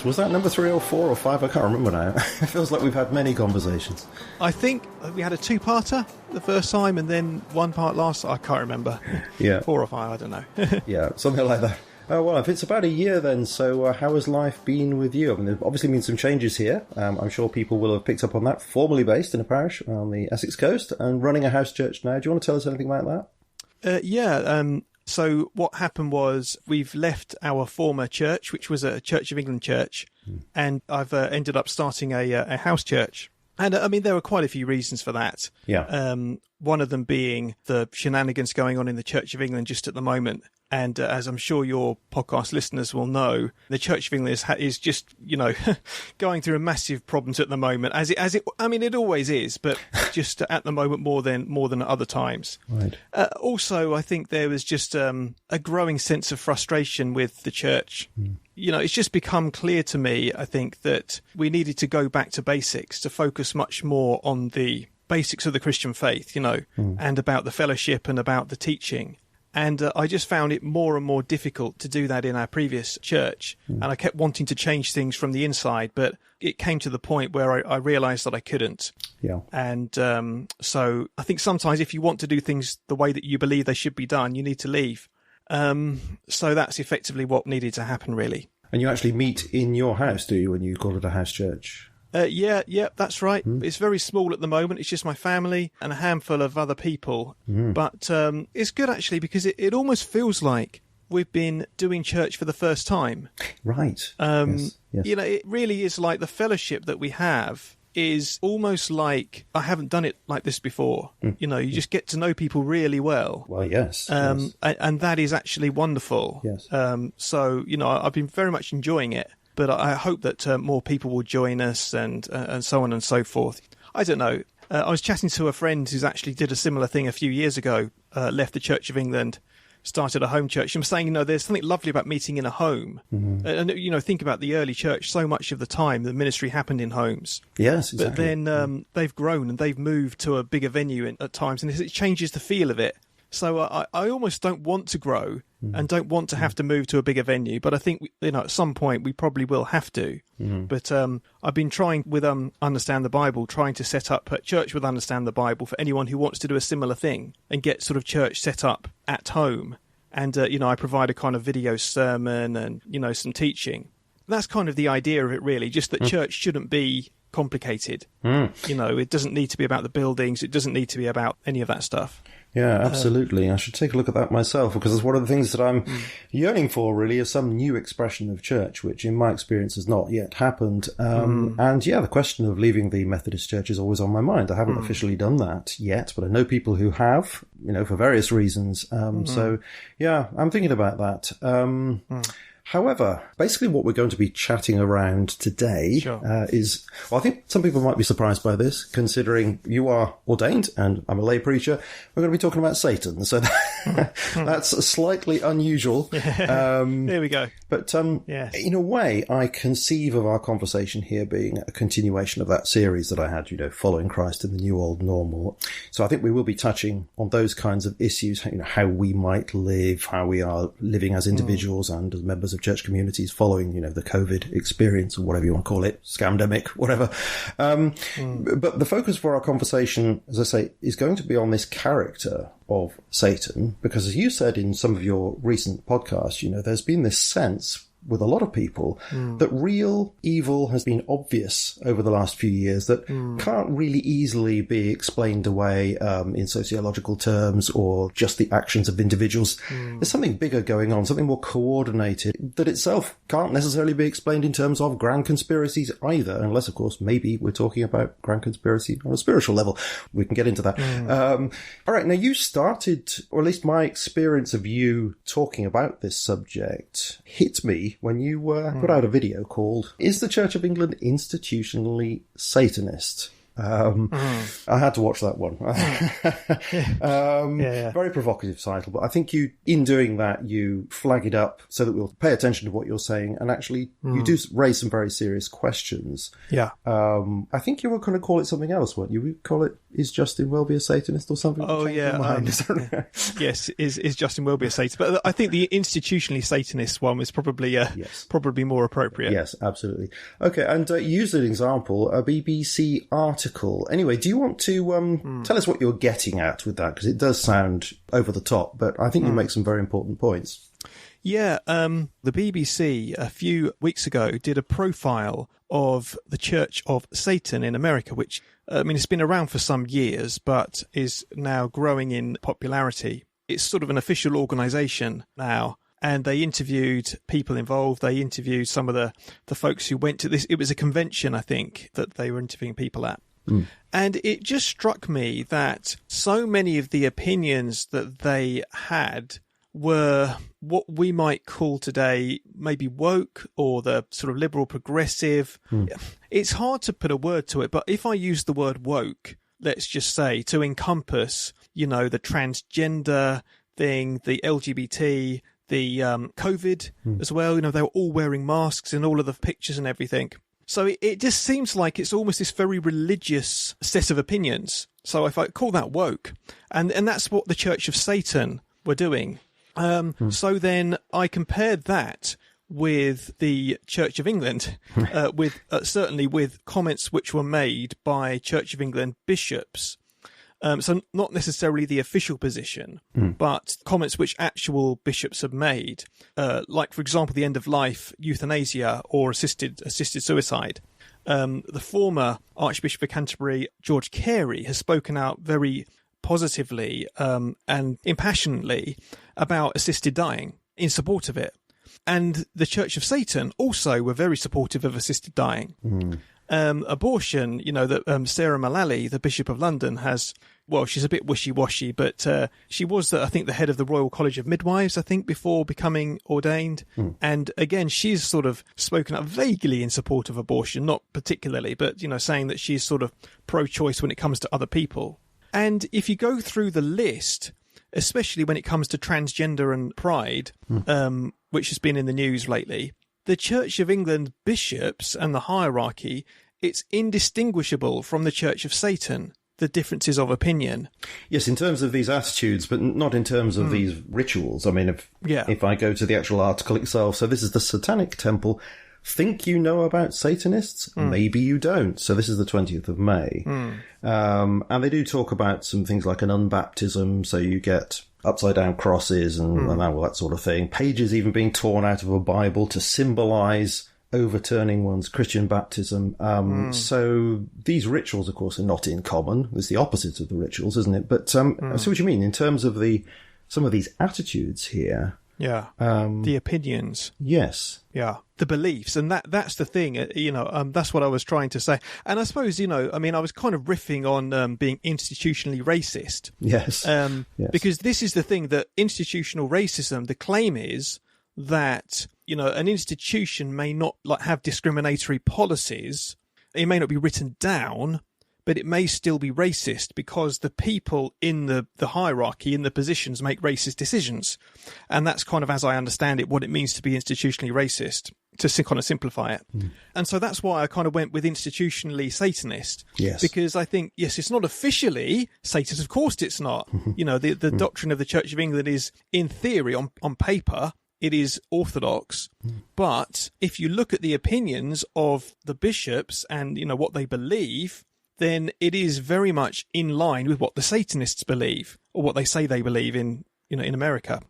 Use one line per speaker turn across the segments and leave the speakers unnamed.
Was that number 3 or 4 or 5? I can't remember now. It feels like we've had many conversations.
I think we had a two-parter the first time and then one part last. I can't remember.
Yeah.
4 or 5, I don't know.
Yeah, something like that. Well, if it's about a year then, so how has life been with you? I mean, there's obviously been some changes here. I'm sure people will have picked up on that. Formerly based in a parish on the Essex coast and running a house church now. Do you want to tell us anything about that?
So what happened was we've left our former church, which was a Church of England church, and I've ended up starting a house church. And I mean, there were quite a few reasons for that.
Yeah.
One of them being the shenanigans going on in the Church of England just at the moment. And as I'm sure your podcast listeners will know, the Church of England is just, going through a massive problems at the moment. It always is, but just at the moment more than at other times.
Right.
Also, I think there was just a growing sense of frustration with the church. It's just become clear to me, I think, that we needed to go back to basics, to focus much more on the basics of the Christian faith, and about the fellowship and about the teaching. And I just found it more and more difficult to do that in our previous church. And I kept wanting to change things from the inside, but it came to the point where I realised that I couldn't.
Yeah.
And so I think sometimes if you want to do things the way that you believe they should be done, you need to leave. So that's effectively what needed to happen, really.
And you actually meet in your house, do you, when you call it a house church?
Yeah, that's right. It's very small at the moment. It's just my family and a handful of other people. But it's good, actually, because it almost feels like we've been doing church for the first time.
Right.
Yes.
Yes.
It really is like the fellowship that we have is almost like I haven't done it like this before. You just get to know people really well.
Well, yes.
And that is actually wonderful.
Yes.
So, I've been very much enjoying it. But I hope that more people will join us and so on and so forth. I don't know. I was chatting to a friend who's actually did a similar thing a few years ago, left the Church of England, started a home church. I'm saying, there's something lovely about meeting in a home. And, think about the early church. So much of the time, the ministry happened in homes.
Yes, exactly.
But then they've grown and they've moved to a bigger venue at times, and it changes the feel of it. So I almost don't want to grow and don't want to have to move to a bigger venue. But I think, at some point we probably will have to. But I've been trying with Understand the Bible, trying to set up a church with Understand the Bible for anyone who wants to do a similar thing and get sort of church set up at home. And, I provide a kind of video sermon and, some teaching. That's kind of the idea of it, really, just that church shouldn't be complicated. It doesn't need to be about the buildings. It doesn't need to be about any of that stuff.
Yeah, absolutely. I should take a look at that myself, because it's one of the things that I'm yearning for, really, is some new expression of church, which in my experience has not yet happened. And yeah, the question of leaving the Methodist Church is always on my mind. I haven't officially done that yet, but I know people who have, for various reasons. So yeah, I'm thinking about that. However, basically what we're going to be chatting around today is, well, I think some people might be surprised by this, considering you are ordained and I'm a lay preacher. We're going to be talking about Satan. So that's slightly unusual.
There we go.
But in a way, I conceive of our conversation here being a continuation of that series that I had, Following Christ in the New Old Normal. So I think we will be touching on those kinds of issues, how we might live, how we are living as individuals and as members of church communities following, the COVID experience, or whatever you want to call it, scamdemic, whatever. But the focus for our conversation, as I say, is going to be on this character of Satan, because as you said in some of your recent podcasts, there's been this sense with a lot of people that real evil has been obvious over the last few years that can't really easily be explained away in sociological terms or just the actions of individuals. There's something bigger going on, something more coordinated that itself can't necessarily be explained in terms of grand conspiracies either, unless, of course, maybe we're talking about grand conspiracy on a spiritual level. We can get into that. All right, now you started, or at least my experience of you talking about this subject hit me when you put out a video called "Is the Church of England Institutionally Satanist?" I had to watch that one. Very provocative title, but I think in doing that, you flag it up so that we'll pay attention to what you're saying, and actually you do raise some very serious questions.
Yeah.
I think you were going to call it something else, weren't you? We call it, is Justin Welby a Satanist or something?
Oh, yeah. Yes, is Justin Welby a Satanist? But I think the institutionally Satanist one was probably probably more appropriate.
Yes, absolutely. Okay, and you used an example, a BBC article. Anyway, do you want to tell us what you're getting at with that? Because it does sound over the top, but I think you make some very important points.
Yeah, the BBC a few weeks ago did a profile of the Church of Satan in America, which, it's been around for some years, but is now growing in popularity. It's sort of an official organisation now. And they interviewed people involved. They interviewed some of the folks who went to this. It was a convention, I think, that they were interviewing people at. And it just struck me that so many of the opinions that they had were what we might call today maybe woke, or the sort of liberal progressive. It's hard to put a word to it, but if I use the word woke, let's just say, to encompass, the transgender thing, the LGBT, the COVID as well. They were all wearing masks in all of the pictures and everything. So it just seems like it's almost this very religious set of opinions. So if I call that woke, and that's what the Church of Satan were doing. So then I compared that with the Church of England, with certainly with comments which were made by Church of England bishops. So not necessarily the official position, but comments which actual bishops have made, like, for example, the end of life, euthanasia, or assisted suicide. The former Archbishop of Canterbury, George Carey, has spoken out very positively and impassionately about assisted dying, in support of it. And the Church of Satan also were very supportive of assisted dying. Abortion, that Sarah Mullally, the Bishop of London, she's a bit wishy-washy, but she was, I think, the head of the Royal College of Midwives, I think, before becoming ordained. And again, she's sort of spoken up vaguely in support of abortion, not particularly, but, saying that she's sort of pro-choice when it comes to other people. And if you go through the list, especially when it comes to transgender and pride, which has been in the news lately, the Church of England bishops and the hierarchy, it's indistinguishable from the Church of Satan, the differences of opinion.
Yes, in terms of these attitudes, but not in terms of these rituals. I mean, if I go to the actual article itself, so this is the Satanic Temple. Think you know about Satanists? Maybe you don't. So this is the 20th of May. And they do talk about some things like an unbaptism, so you get upside-down crosses and all that sort of thing. Pages even being torn out of a Bible to symbolise overturning one's Christian baptism. So these rituals, of course, are not in common. It's the opposite of the rituals, isn't it? But I see what you mean in terms of some of these attitudes here.
Yeah. The opinions.
Yes.
Yeah. The beliefs. And that's the thing, that's what I was trying to say. And I suppose, I was kind of riffing on being institutionally racist.
Yes. Yes.
Because this is the thing, that institutional racism, the claim is that, an institution may not have discriminatory policies. It may not be written down, but it may still be racist because the people in the hierarchy, in the positions, make racist decisions. And that's kind of, as I understand it, what it means to be institutionally racist, to kind of simplify it. And so that's why I kind of went with institutionally Satanist.
Yes.
Because I think, yes, it's not officially Satanist. Of course it's not. The doctrine of the Church of England is, in theory, on paper, it is orthodox. But if you look at the opinions of the bishops and, what they believe, then it is very much in line with what the Satanists believe, or what they say they believe in America.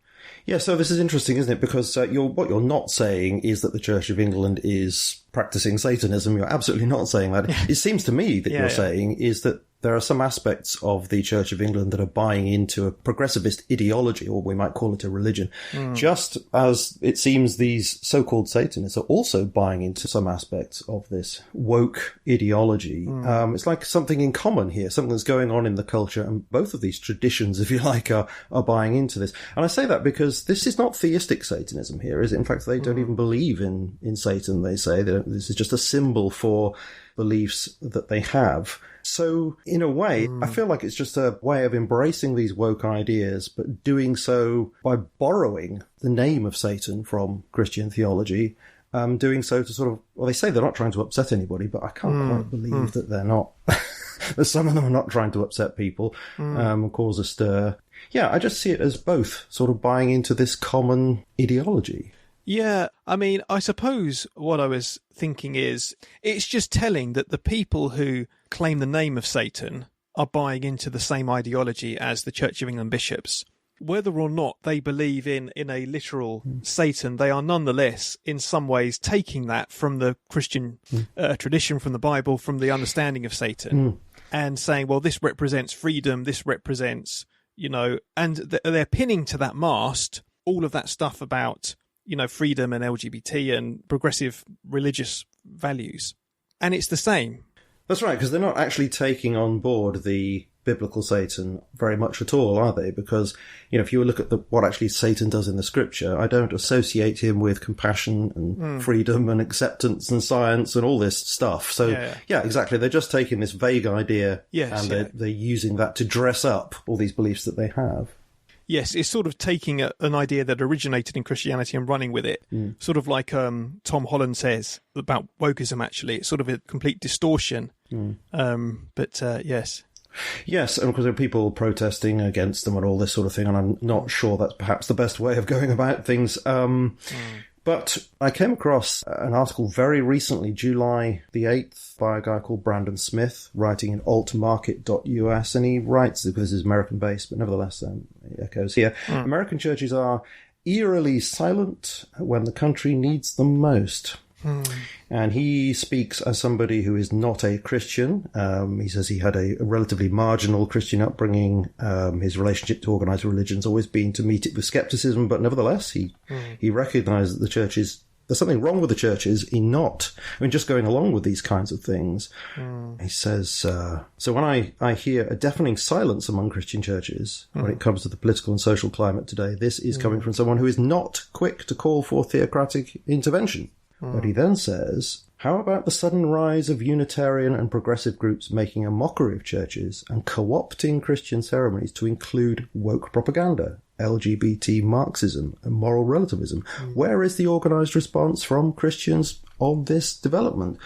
Yeah, so this is interesting, isn't it? Because what you're not saying is that the Church of England is practicing Satanism. You're absolutely not saying that. It seems to me that you're saying is that there are some aspects of the Church of England that are buying into a progressivist ideology, or we might call it a religion, just as it seems these so-called Satanists are also buying into some aspects of this woke ideology. It's like something in common here, something that's going on in the culture, and both of these traditions, if you like, are buying into this. And I say that because this is not theistic Satanism here, is it? In fact, they don't even believe in Satan. They say that this is just a symbol for beliefs that they have. So, in a way, I feel like it's just a way of embracing these woke ideas, but doing so by borrowing the name of Satan from Christian theology, doing so to sort of, well, they say they're not trying to upset anybody, but I can't quite believe that they're not. That some of them are not trying to upset people, cause a stir. Yeah, I just see it as both sort of buying into this common ideology.
Yeah, I mean, I suppose what I was thinking is it's just telling that the people who claim the name of Satan are buying into the same ideology as the Church of England bishops. Whether or not they believe in a literal Satan, they are nonetheless, in some ways, taking that from the Christian tradition, from the Bible, from the understanding of Satan, and saying, well, this represents freedom, this represents, and they're pinning to that mast all of that stuff about, freedom and LGBT and progressive religious values. And it's the same.
That's right, because they're not actually taking on board the biblical Satan very much at all, are they? Because, if you look at what actually Satan does in the scripture, I don't associate him with compassion and freedom and acceptance and science and all this stuff. So, yeah, exactly. They're just taking this vague idea and they're using that to dress up all these beliefs that they have.
Yes, it's sort of taking an idea that originated in Christianity and running with it. Sort of like Tom Holland says about wokeism, actually. It's sort of a complete distortion. Yes.
Yes, and because there are people protesting against them and all this sort of thing, and I'm not sure that's perhaps the best way of going about things. But I came across an article very recently, July the 8th, by a guy called Brandon Smith, writing in altmarket.us, and he writes, because this is American-based, but nevertheless, it echoes here, American churches are eerily silent when the country needs them most. And he speaks as somebody who is not a Christian. He says he had a relatively marginal Christian upbringing. His relationship to organised religion's always been to meet it with scepticism, but nevertheless, he recognised that the churches, there's something wrong with the churches in just going along with these kinds of things. He says, so when I hear a deafening silence among Christian churches when it comes to the political and social climate today, this is coming from someone who is not quick to call for theocratic intervention. But he then says, how about the sudden rise of Unitarian and progressive groups making a mockery of churches and co-opting Christian ceremonies to include woke propaganda, LGBT Marxism and moral relativism? Where is the organised response from Christians on this development?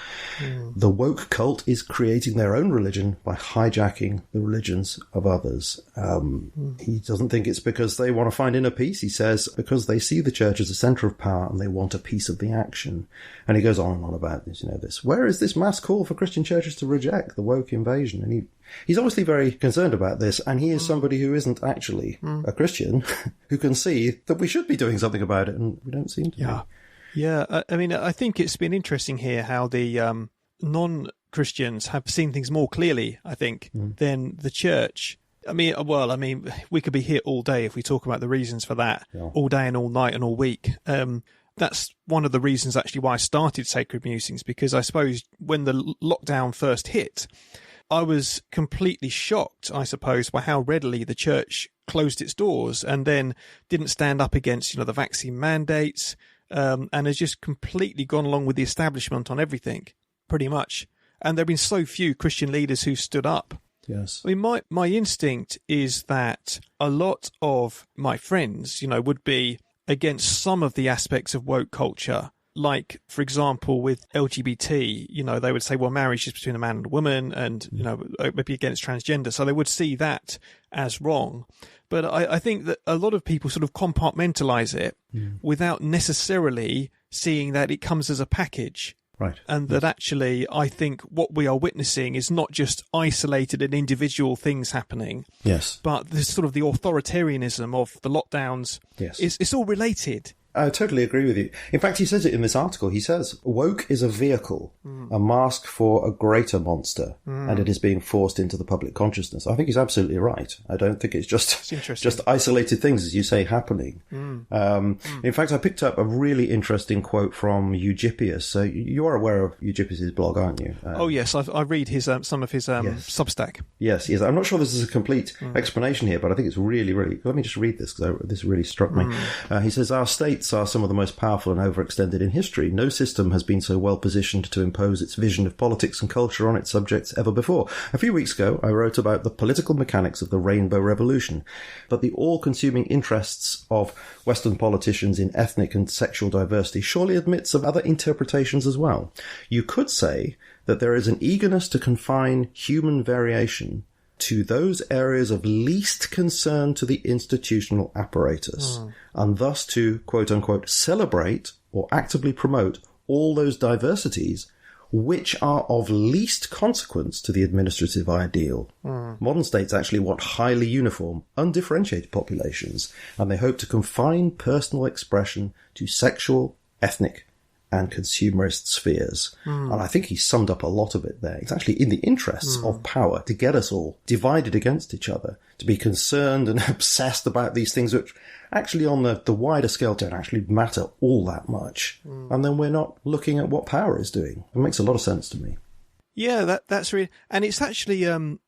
The woke cult is creating their own religion by hijacking the religions of others. He doesn't think it's because they want to find inner peace. He says because they see the church as a centre of power and they want a piece of the action. And he goes on and on about this, this. Where is this mass call for Christian churches to reject the woke invasion? And he's obviously very concerned about this, and he is somebody who isn't actually a Christian, who can see that we should be doing something about it, and we don't seem to be.
Yeah, I mean, I think it's been interesting here how the non-Christians have seen things more clearly, I think, than the church. I mean, we could be here all day if we talk about the reasons for that, all day and all night and all week. That's one of the reasons, actually, why I started Sacred Musings, because I suppose when the lockdown first hit, I was completely shocked, I suppose, by how readily the church closed its doors and then didn't stand up against, the vaccine mandates, and has just completely gone along with the establishment on everything, pretty much. And there have been so few Christian leaders who stood up.
Yes.
I mean, my instinct is that a lot of my friends, would be against some of the aspects of woke culture. Like, for example, with LGBT, they would say, well, marriage is between a man and a woman and, maybe against transgender. So they would see that as wrong. But I think that a lot of people sort of compartmentalize it without necessarily seeing that it comes as a package.
Right.
And that actually, I think what we are witnessing is not just isolated and individual things happening.
Yes.
But this sort of the authoritarianism of the lockdowns.
Yes.
It's all related.
I totally agree with you. In fact, he says it in this article. He says, woke is a vehicle, a mask for a greater monster, and it is being forced into the public consciousness. I think he's absolutely right. I don't think it's just isolated things, as you say, happening. In fact, I picked up a really interesting quote from Eugippius. So you are aware of Eugippius' blog, aren't you?
Yes, I read his some of his Substack.
Yes. I'm not sure this is a complete explanation here, but I think it's really, really... Let me just read this, because this really struck me. He says, our states elites are some of the most powerful and overextended in history. No system has been so well positioned to impose its vision of politics and culture on its subjects ever before. A few weeks ago, I wrote about the political mechanics of the Rainbow Revolution, but the all-consuming interests of Western politicians in ethnic and sexual diversity surely admits of other interpretations as well. You could say that there is an eagerness to confine human variation to those areas of least concern to the institutional apparatus, and thus to, quote-unquote, celebrate or actively promote all those diversities which are of least consequence to the administrative ideal. Modern states actually want highly uniform, undifferentiated populations, and they hope to confine personal expression to sexual, ethnic, and consumerist spheres. And I think he summed up a lot of it there. It's actually in the interests of power to get us all divided against each other, to be concerned and obsessed about these things which actually on the wider scale don't actually matter all that much. And then we're not looking at what power is doing. It makes a lot of sense to me.
Yeah, that's really... And it's actually...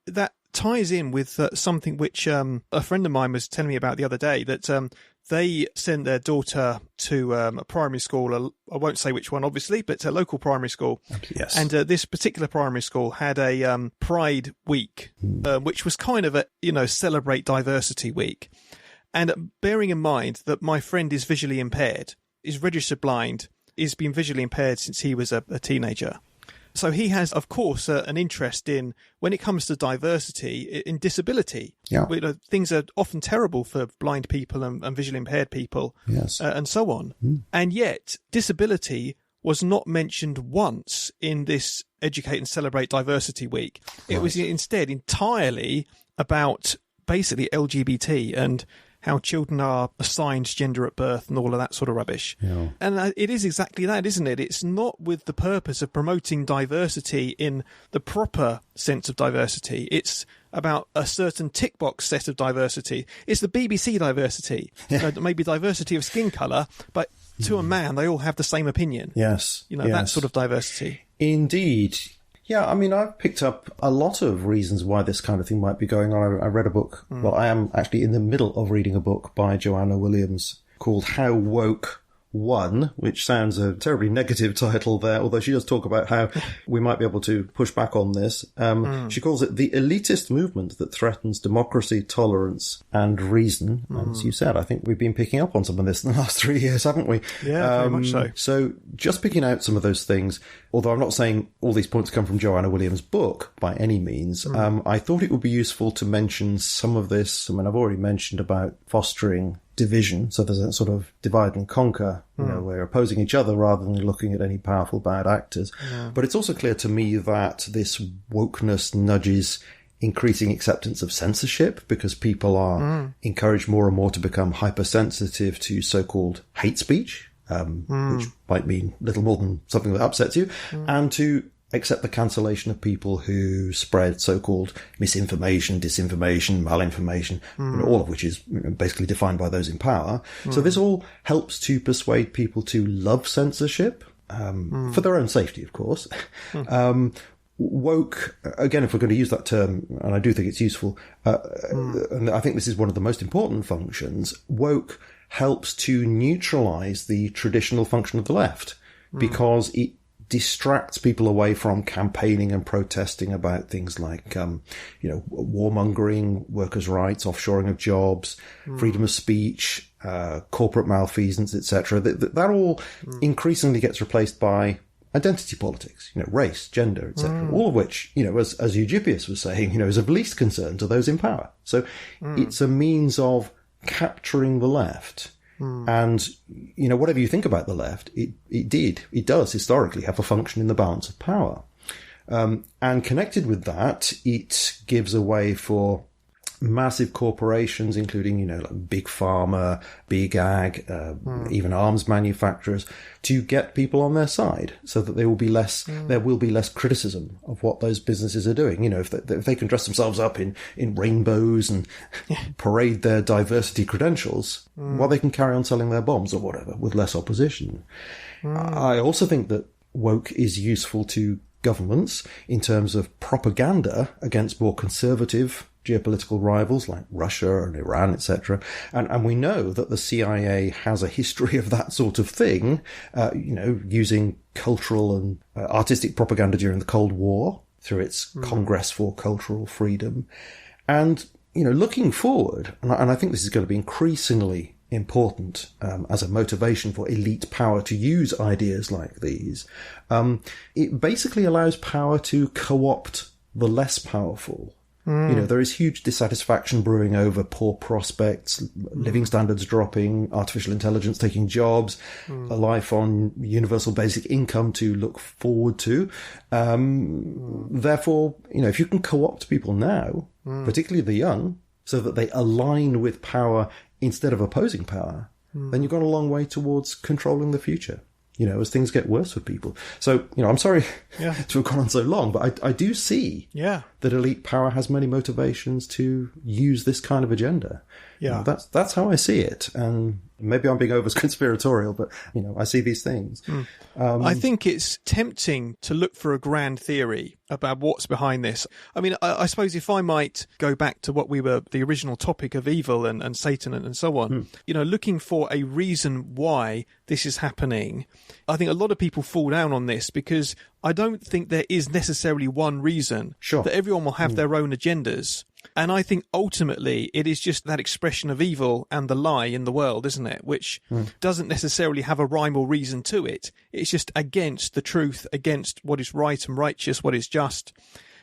that ties in with something which a friend of mine was telling me about the other day, that they sent their daughter to a primary school. I won't say which one, obviously, but a local primary school.
Yes.
And this particular primary school had a Pride Week, which was kind of a, celebrate diversity week. And bearing in mind that my friend is visually impaired, is registered blind, he's been visually impaired since he was a teenager. So he has, of course, an interest in, when it comes to diversity, in disability.
Yeah.
Things are often terrible for blind people and visually impaired people,
yes,
and so on. And yet, disability was not mentioned once in this Educate and Celebrate Diversity Week. It was instead entirely about basically LGBT and how children are assigned gender at birth and all of that sort of rubbish.
Yeah.
And it is exactly that, isn't it? It's not with the purpose of promoting diversity in the proper sense of diversity. It's about a certain tick box set of diversity. It's the BBC diversity. Maybe diversity of skin colour, but to a man, they all have the same opinion.
Yes.
That sort of diversity.
Indeed. Yeah, I mean, I've picked up a lot of reasons why this kind of thing might be going on. I read a book, well, I am actually in the middle of reading a book by Joanna Williams called How Woke Won, which sounds a terribly negative title there, although she does talk about how we might be able to push back on this. She calls it the elitist movement that threatens democracy, tolerance, and reason. And as you said, I think we've been picking up on some of this in the last 3 years, haven't we?
Yeah, very much so.
So just picking out some of those things, although I'm not saying all these points come from Joanna Williams' book by any means, I thought it would be useful to mention some of this. I mean, I've already mentioned about fostering division, so there's a sort of divide and conquer, we're opposing each other rather than looking at any powerful bad actors. But it's also clear to me that this wokeness nudges increasing acceptance of censorship, because people are encouraged more and more to become hypersensitive to so-called hate speech, which might mean little more than something that upsets you, and to accept the cancellation of people who spread so-called misinformation, disinformation, malinformation, all of which is basically defined by those in power. So this all helps to persuade people to love censorship, for their own safety, of course. Woke, again, if we're going to use that term, and I do think it's useful, and I think this is one of the most important functions, woke helps to neutralize the traditional function of the left, because it distracts people away from campaigning and protesting about things like, warmongering, workers' rights, offshoring of jobs, freedom of speech, corporate malfeasance, etc. That all increasingly gets replaced by identity politics, race, gender, etc. All of which, as Eugippius was saying, is of least concern to those in power. So it's a means of capturing the left. And, whatever you think about the left, it does historically have a function in the balance of power. And connected with that, it gives a way for massive corporations, including, like big pharma, big ag, even arms manufacturers, to get people on their side, so that there will be less criticism of what those businesses are doing. If they can dress themselves up in rainbows and parade their diversity credentials, well, they can carry on selling their bombs or whatever with less opposition. I also think that woke is useful to governments in terms of propaganda against more conservative geopolitical rivals like Russia and Iran, etc. And we know that the CIA has a history of that sort of thing, using cultural and artistic propaganda during the Cold War through its Congress for Cultural Freedom. And, looking forward, and I think this is going to be increasingly important as a motivation for elite power to use ideas like these, it basically allows power to co-opt the less powerful. There is huge dissatisfaction brewing over poor prospects, living standards dropping, artificial intelligence taking jobs, a life on universal basic income to look forward to. Therefore, if you can co-opt people now, particularly the young, so that they align with power instead of opposing power, then you've gone a long way towards controlling the future. As things get worse for people. So, I'm sorry to have gone on so long, but I do see that elite power has many motivations to use this kind of agenda. Yeah. That's how I see it. And maybe I'm being over-conspiratorial, but, I see these things.
I think it's tempting to look for a grand theory about what's behind this. I mean, I suppose if I might go back to the original topic of evil and Satan and so on, looking for a reason why this is happening, I think a lot of people fall down on this because I don't think there is necessarily one reason.
Sure.
That everyone will have their own agendas. And I think ultimately it is just that expression of evil and the lie in the world, isn't it? Which doesn't necessarily have a rhyme or reason to it. It's just against the truth, against what is right and righteous, what is just.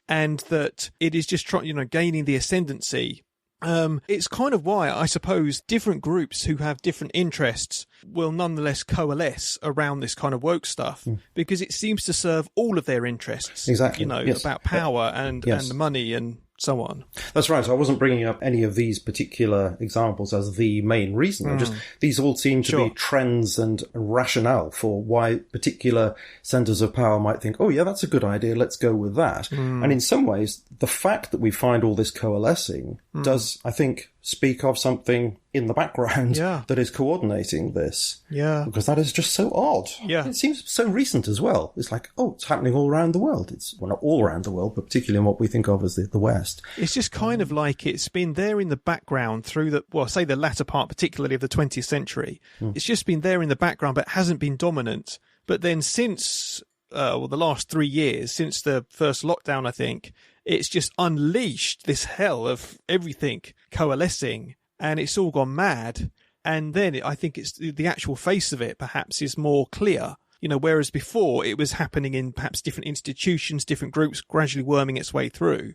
And that it is just gaining the ascendancy. It's kind of why I suppose different groups who have different interests will nonetheless coalesce around this kind of woke stuff because it seems to serve all of their interests.
Exactly.
About power and the money and so on.
That's right. So I wasn't bringing up any of these particular examples as the main reason. These all seem to be trends and rationale for why particular centers of power might think, oh yeah, that's a good idea, let's go with that. And in some ways, the fact that we find all this coalescing does, I think, speak of something in the background that is coordinating this. Yeah. Because that is just so odd. Yeah. It seems so recent as well. It's like, it's happening all around the world. Well, not all around the world, but particularly in what we think of as the West.
It's just kind of like it's been there in the background through the latter part, particularly of the 20th century. It's just been there in the background, but hasn't been dominant. But then since, the last 3 years, since the first lockdown, I think, it's just unleashed this hell of everything coalescing and it's all gone mad. And then I think it's the actual face of it perhaps is more clear, whereas before it was happening in perhaps different institutions, different groups, gradually worming its way through.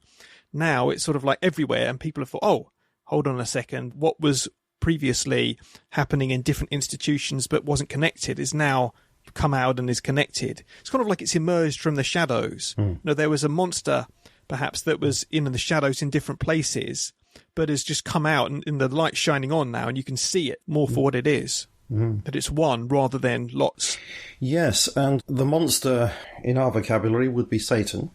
Now it's sort of like everywhere and people have thought, hold on a second, what was previously happening in different institutions but wasn't connected is now come out and is connected. It's kind of like it's emerged from the shadows. There was a monster perhaps that was in the shadows in different places, but has just come out and in the light shining on now, and you can see it more for what it is. That it's one rather than lots.
Yes, and the monster in our vocabulary would be Satan.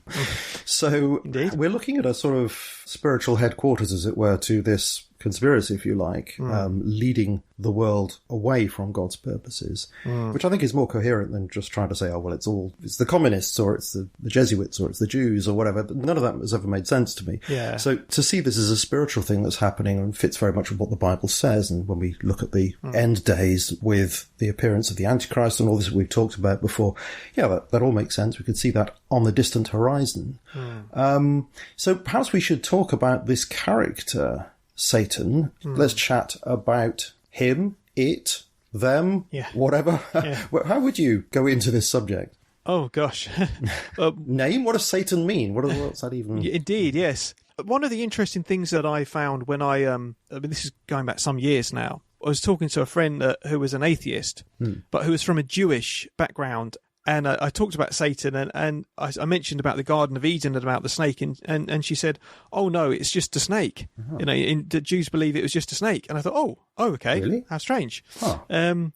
So
Indeed.
We're looking at a sort of spiritual headquarters, as it were, to this conspiracy, if you like, leading the world away from God's purposes, which I think is more coherent than just trying to say, it's the communists or it's the Jesuits or it's the Jews or whatever. None of that has ever made sense to me.
Yeah.
So to see this as a spiritual thing that's happening and fits very much with what the Bible says, and when we look at the end days with the appearance of the Antichrist and all this we've talked about before, that all makes sense. We could see that on the distant horizon. So perhaps we should talk about this character, Satan. Let's chat about him, it, them, whatever. How would you go into this subject?
Oh, gosh.
Name? What does Satan mean? What's that even?
Indeed, yes. One of the interesting things that I found when this is going back some years now, I was talking to a friend who was an atheist, but who was from a Jewish background. And I talked about Satan and I mentioned about the Garden of Eden and about the snake. And she said, oh, no, it's just a snake. The Jews believe it was just a snake. And I thought, oh, okay.
Really?
How strange.
Huh.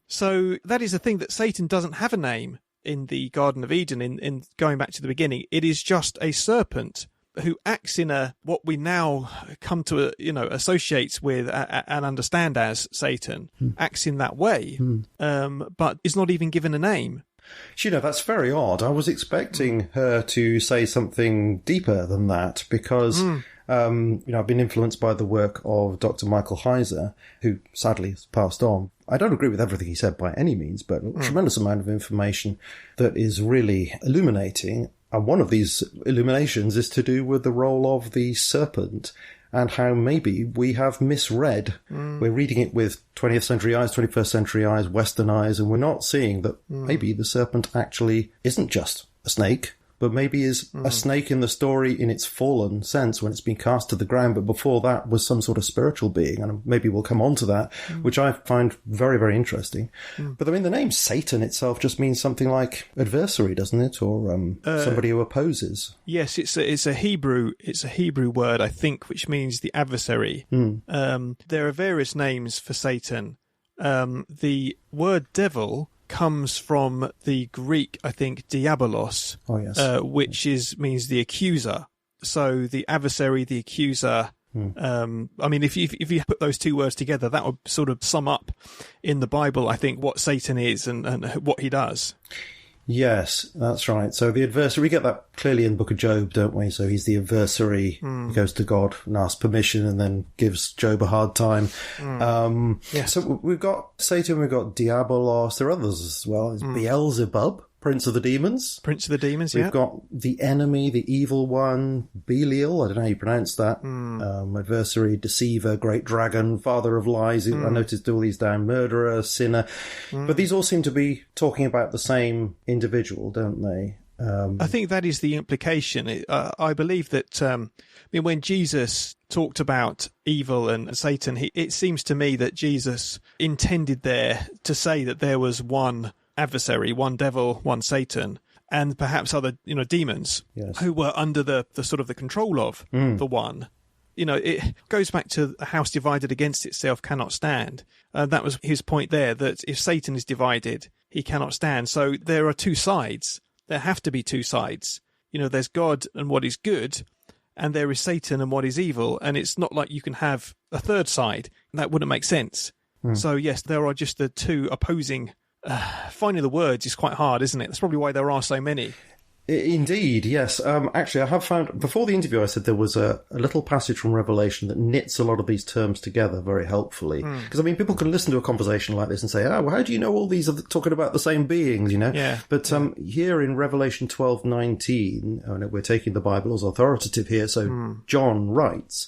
So that is the thing, that Satan doesn't have a name in the Garden of Eden. In going back to the beginning, it is just a serpent who acts in what we now come to associate with and understand as Satan, acts in that way, but is not even given a name.
That's very odd. I was expecting her to say something deeper than that because I've been influenced by the work of Dr. Michael Heiser, who sadly has passed on. I don't agree with everything he said by any means, but a tremendous amount of information that is really illuminating. And one of these illuminations is to do with the role of the serpent and how maybe we have misread. We're reading it with 20th century eyes, 21st century eyes, Western eyes, and we're not seeing that maybe the serpent actually isn't just a snake, but maybe is a snake in the story in its fallen sense when it's been cast to the ground, but before that was some sort of spiritual being, and maybe we'll come on to that, which I find very, very interesting. But I mean, the name Satan itself just means something like adversary, doesn't it? Or somebody who opposes.
Yes, it's a Hebrew word, I think, which means the adversary. There are various names for Satan. The word devil comes from the Greek, I think, diabolos, which means the accuser. So the adversary, the accuser. I mean, if you put those two words together, that would sort of sum up in the Bible, I think, what Satan is and what he does.
Yes, that's right. So the adversary, we get that clearly in the book of Job, don't we? So he's the adversary. He goes to God and asks permission and then gives Job a hard time. So we've got Satan, we've got Diabolos. There are others as well. It's Beelzebub, Prince of the Demons.
Prince of the Demons,
We've got the enemy, the evil one, Belial, I don't know how you pronounce that. Adversary, deceiver, great dragon, father of lies. I noticed all these down. Murderer, sinner. But these all seem to be talking about the same individual, don't they?
I think that is the implication. I believe that when Jesus talked about evil and Satan, it seems to me that Jesus intended there to say that there was one adversary, one devil, one Satan, and perhaps other demons who were under the sort of the control of the one. It goes back to a house divided against itself cannot stand. That was his point there, that if Satan is divided, he cannot stand. So there are two sides. There have to be two sides. There's God and what is good, and there is Satan and what is evil. And it's not like you can have a third side. That wouldn't make sense. So yes, there are just the two opposing. Finding the words is quite hard, isn't it? That's probably why there are so many.
Indeed, yes. Actually, I have found, before the interview, I said there was a little passage from Revelation that knits a lot of these terms together very helpfully. Because, people can listen to a conversation like this and say, well, how do you know all these are talking about the same beings, Yeah. But here in Revelation 12:19, we're taking the Bible as authoritative here, so John writes,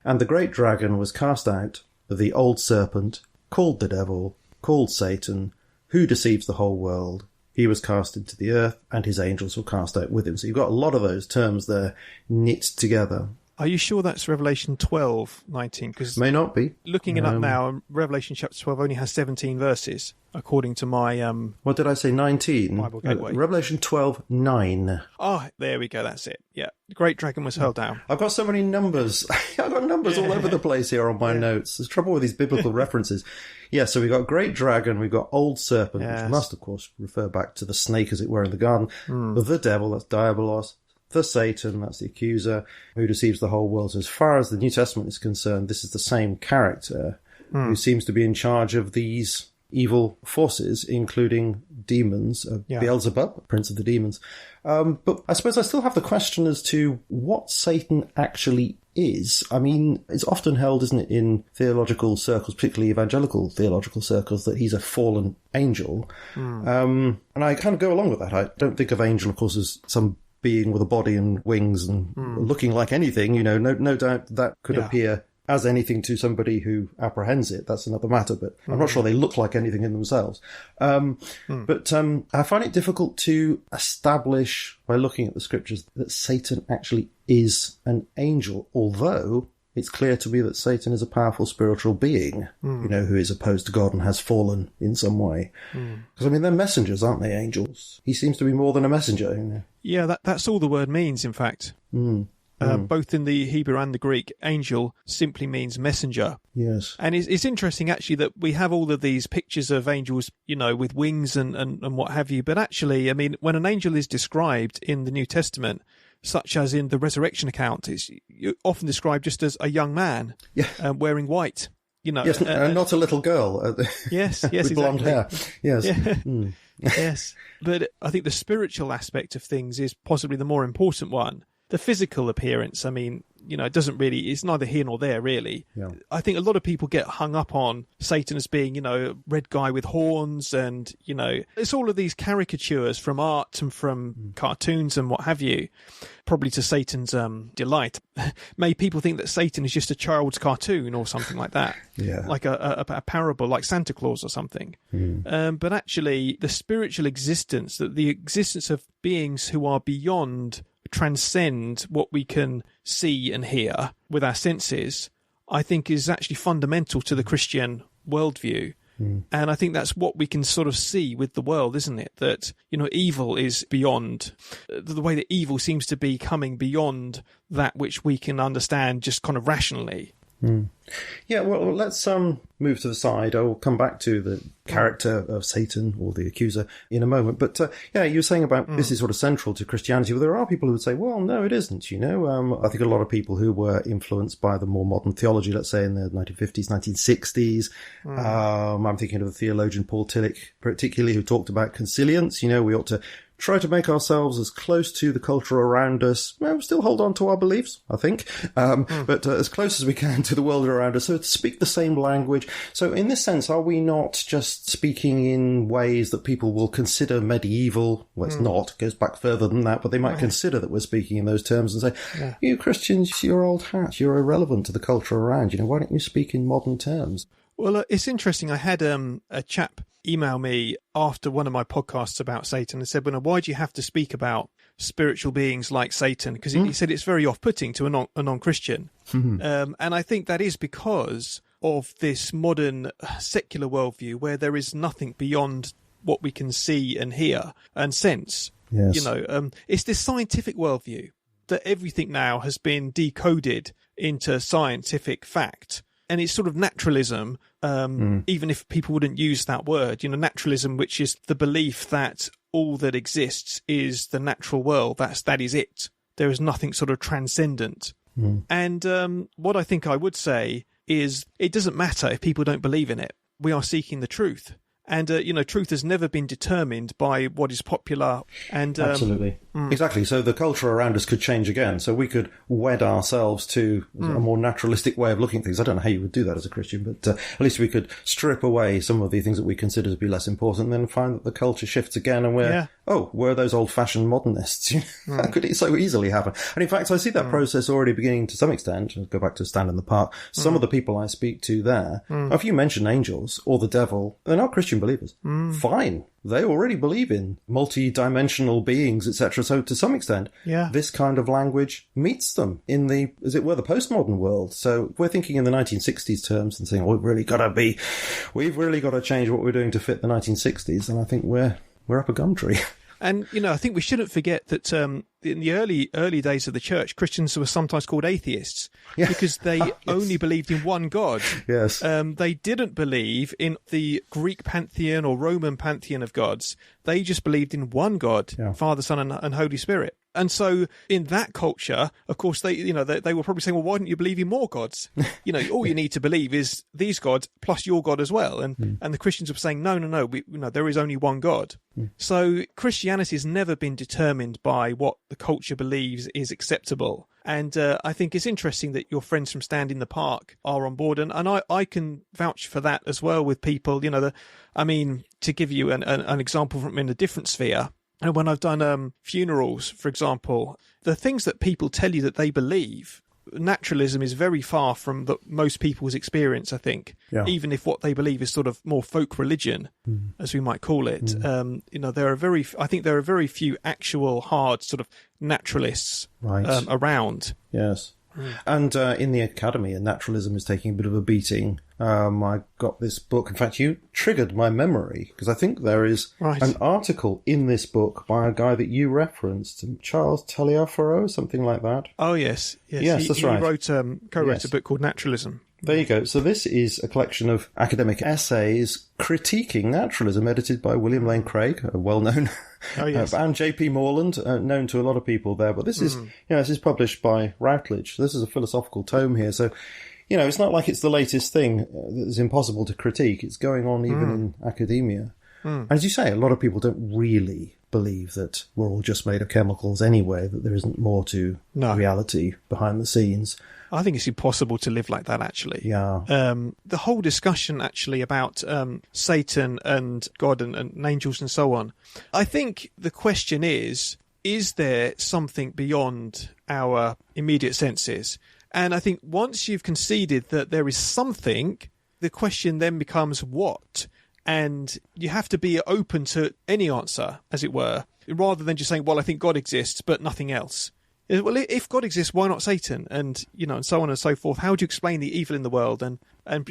"And the great dragon was cast out, the old serpent, called the devil, called Satan, who deceives the whole world. He was cast into the earth, and his angels were cast out with him." So you've got a lot of those terms there knit together.
Are you sure that's Revelation 12:19? Because
may not be.
Looking it up now, Revelation chapter 12 only has 17 verses, according to my...
what did I say, 19?
Bible Gateway.
Revelation 12:9.
Oh, there we go, that's it. Yeah, the great dragon was hurled down.
I've got so many numbers. I've got numbers all over the place here on my notes. There's trouble with these biblical references. Yeah, so we've got great dragon, we've got old serpent, which must, of course, refer back to the snake, as it were, in the garden. The devil, that's Diabolos. The Satan, that's the accuser, who deceives the whole world. So as far as the New Testament is concerned, this is the same character who seems to be in charge of these evil forces, including demons, Beelzebub, Prince of the Demons. But I suppose I still have the question as to what Satan actually is. It's often held, isn't it, in theological circles, particularly evangelical theological circles, that he's a fallen angel. And I kind of go along with that. I don't think of angel, of course, as some being with a body and wings and looking like anything. No doubt that could appear as anything to somebody who apprehends it. That's another matter, but I'm not sure they look like anything in themselves. But I find it difficult to establish, by looking at the scriptures, that Satan actually is an angel, although it's clear to me that Satan is a powerful spiritual being, who is opposed to God and has fallen in some way. Because, they're messengers, aren't they, angels? He seems to be more than a messenger.
Yeah, that's all the word means, in fact. Both in the Hebrew and the Greek, angel simply means messenger.
Yes.
And it's interesting, actually, that we have all of these pictures of angels, with wings and what have you. But actually, when an angel is described in the New Testament, such as in the resurrection account, it's often described just as a young man wearing white.
Yes, not a little girl.
Yes,
with blonde hair. Yes.
Yeah. Yes. But I think the spiritual aspect of things is possibly the more important one. The physical appearance, it doesn't really, it's neither here nor there, really.
Yeah.
I think a lot of people get hung up on Satan as being, a red guy with horns, and, it's all of these caricatures from art and from cartoons and what have you, probably to Satan's delight. Made people think that Satan is just a child's cartoon or something like that.
Yeah.
Like a parable, like Santa Claus or something. But actually, the spiritual existence, the existence of beings who are beyond, transcend what we can see and hear with our senses, I think is actually fundamental to the Christian worldview. And I think that's what we can sort of see with the world, isn't it? That, evil is beyond, the way that evil seems to be coming beyond that which we can understand just kind of rationally.
Yeah, well, let's move to the side. I'll come back to the character of Satan or the accuser in a moment. But you were saying about this is sort of central to Christianity. Well, there are people who would say, well, no, it isn't. I think a lot of people who were influenced by the more modern theology, let's say in the 1950s, 1960s. I'm thinking of the theologian Paul Tillich, particularly, who talked about consilience. We ought to try to make ourselves as close to the culture around us. Well, still hold on to our beliefs, I think, but as close as we can to the world around us. So to speak the same language. So in this sense, are we not just speaking in ways that people will consider medieval? Well, it's not. It goes back further than that, but they might consider that we're speaking in those terms and say, you Christians, you're old hat. You're irrelevant to the culture around. Why don't you speak in modern terms?
Well, it's interesting. I had a chap email me after one of my podcasts about Satan and said, well, why do you have to speak about spiritual beings like Satan? Because he said it's very off-putting to a non-Christian. And I think that is because of this modern secular worldview where there is nothing beyond what we can see and hear and sense.
Yes.
It's this scientific worldview that everything now has been decoded into scientific fact. And it's sort of naturalism, even if people wouldn't use that word, naturalism, which is the belief that all that exists is the natural world. That is it. There is nothing sort of transcendent. And what I think I would say is it doesn't matter if people don't believe in it. We are seeking the truth. And, truth has never been determined by what is popular. And
absolutely. Exactly. So the culture around us could change again. So we could wed ourselves to a more naturalistic way of looking at things. I don't know how you would do that as a Christian, but at least we could strip away some of the things that we consider to be less important and then find that the culture shifts again and we're those old-fashioned modernists. That could so easily happen. And in fact, I see that process already beginning to some extent. I'll go back to Stand in the Park. Some of the people I speak to there, if you mention angels or the devil, they're not Christian believers. Fine. They already believe in multi-dimensional beings, etc. So to some extent, this kind of language meets them in the, as it were, the postmodern world. So we're thinking in the 1960s terms and saying, we've really got to change what we're doing to fit the 1960s. And I think we're up a gum tree.
And, I think we shouldn't forget that in the early days of the church, Christians were sometimes called atheists because they only believed in one God.
Yes.
They didn't believe in the Greek pantheon or Roman pantheon of gods. They just believed in one God, Father, Son, and Holy Spirit. And so in that culture, of course, they were probably saying, well, why don't you believe in more gods? All you need to believe is these gods plus your God as well. And the Christians were saying, no, there is only one God. So Christianity has never been determined by what the culture believes is acceptable. And I think it's interesting that your friends from Stand in the Park are on board. And I can vouch for that as well with people. To give you an example from in a different sphere, and when I've done funerals, for example, the things that people tell you that they believe, naturalism is very far from most people's experience, I think, even if what they believe is sort of more folk religion, as we might call it. There are very few actual hard sort of naturalists around.
Yes. And in the academy, naturalism is taking a bit of a beating. I got this book. In fact, you triggered my memory because I think there is an article in this book by a guy that you referenced, Charles Taliaferro, something like that.
Oh, yes.
That's right.
He co-wrote a book called Naturalism.
There you go. So this is a collection of academic essays critiquing naturalism, edited by William Lane Craig, a well-known, and J.P. Morland, known to a lot of people there. But this is, this is published by Routledge. This is a philosophical tome here. So, it's not like it's the latest thing that is impossible to critique. It's going on even in academia. And as you say, a lot of people don't really believe that we're all just made of chemicals anyway, that there isn't more to reality behind the scenes.
I think it's impossible to live like that, actually.
Yeah.
The whole discussion, actually, about Satan and God and angels and so on, I think the question is there something beyond our immediate senses? And I think once you've conceded that there is something, the question then becomes what? And you have to be open to any answer, as it were, rather than just saying, well, I think God exists, but nothing else. Well, if God exists, why not Satan? And, and so on and so forth. How do you explain the evil in the world? And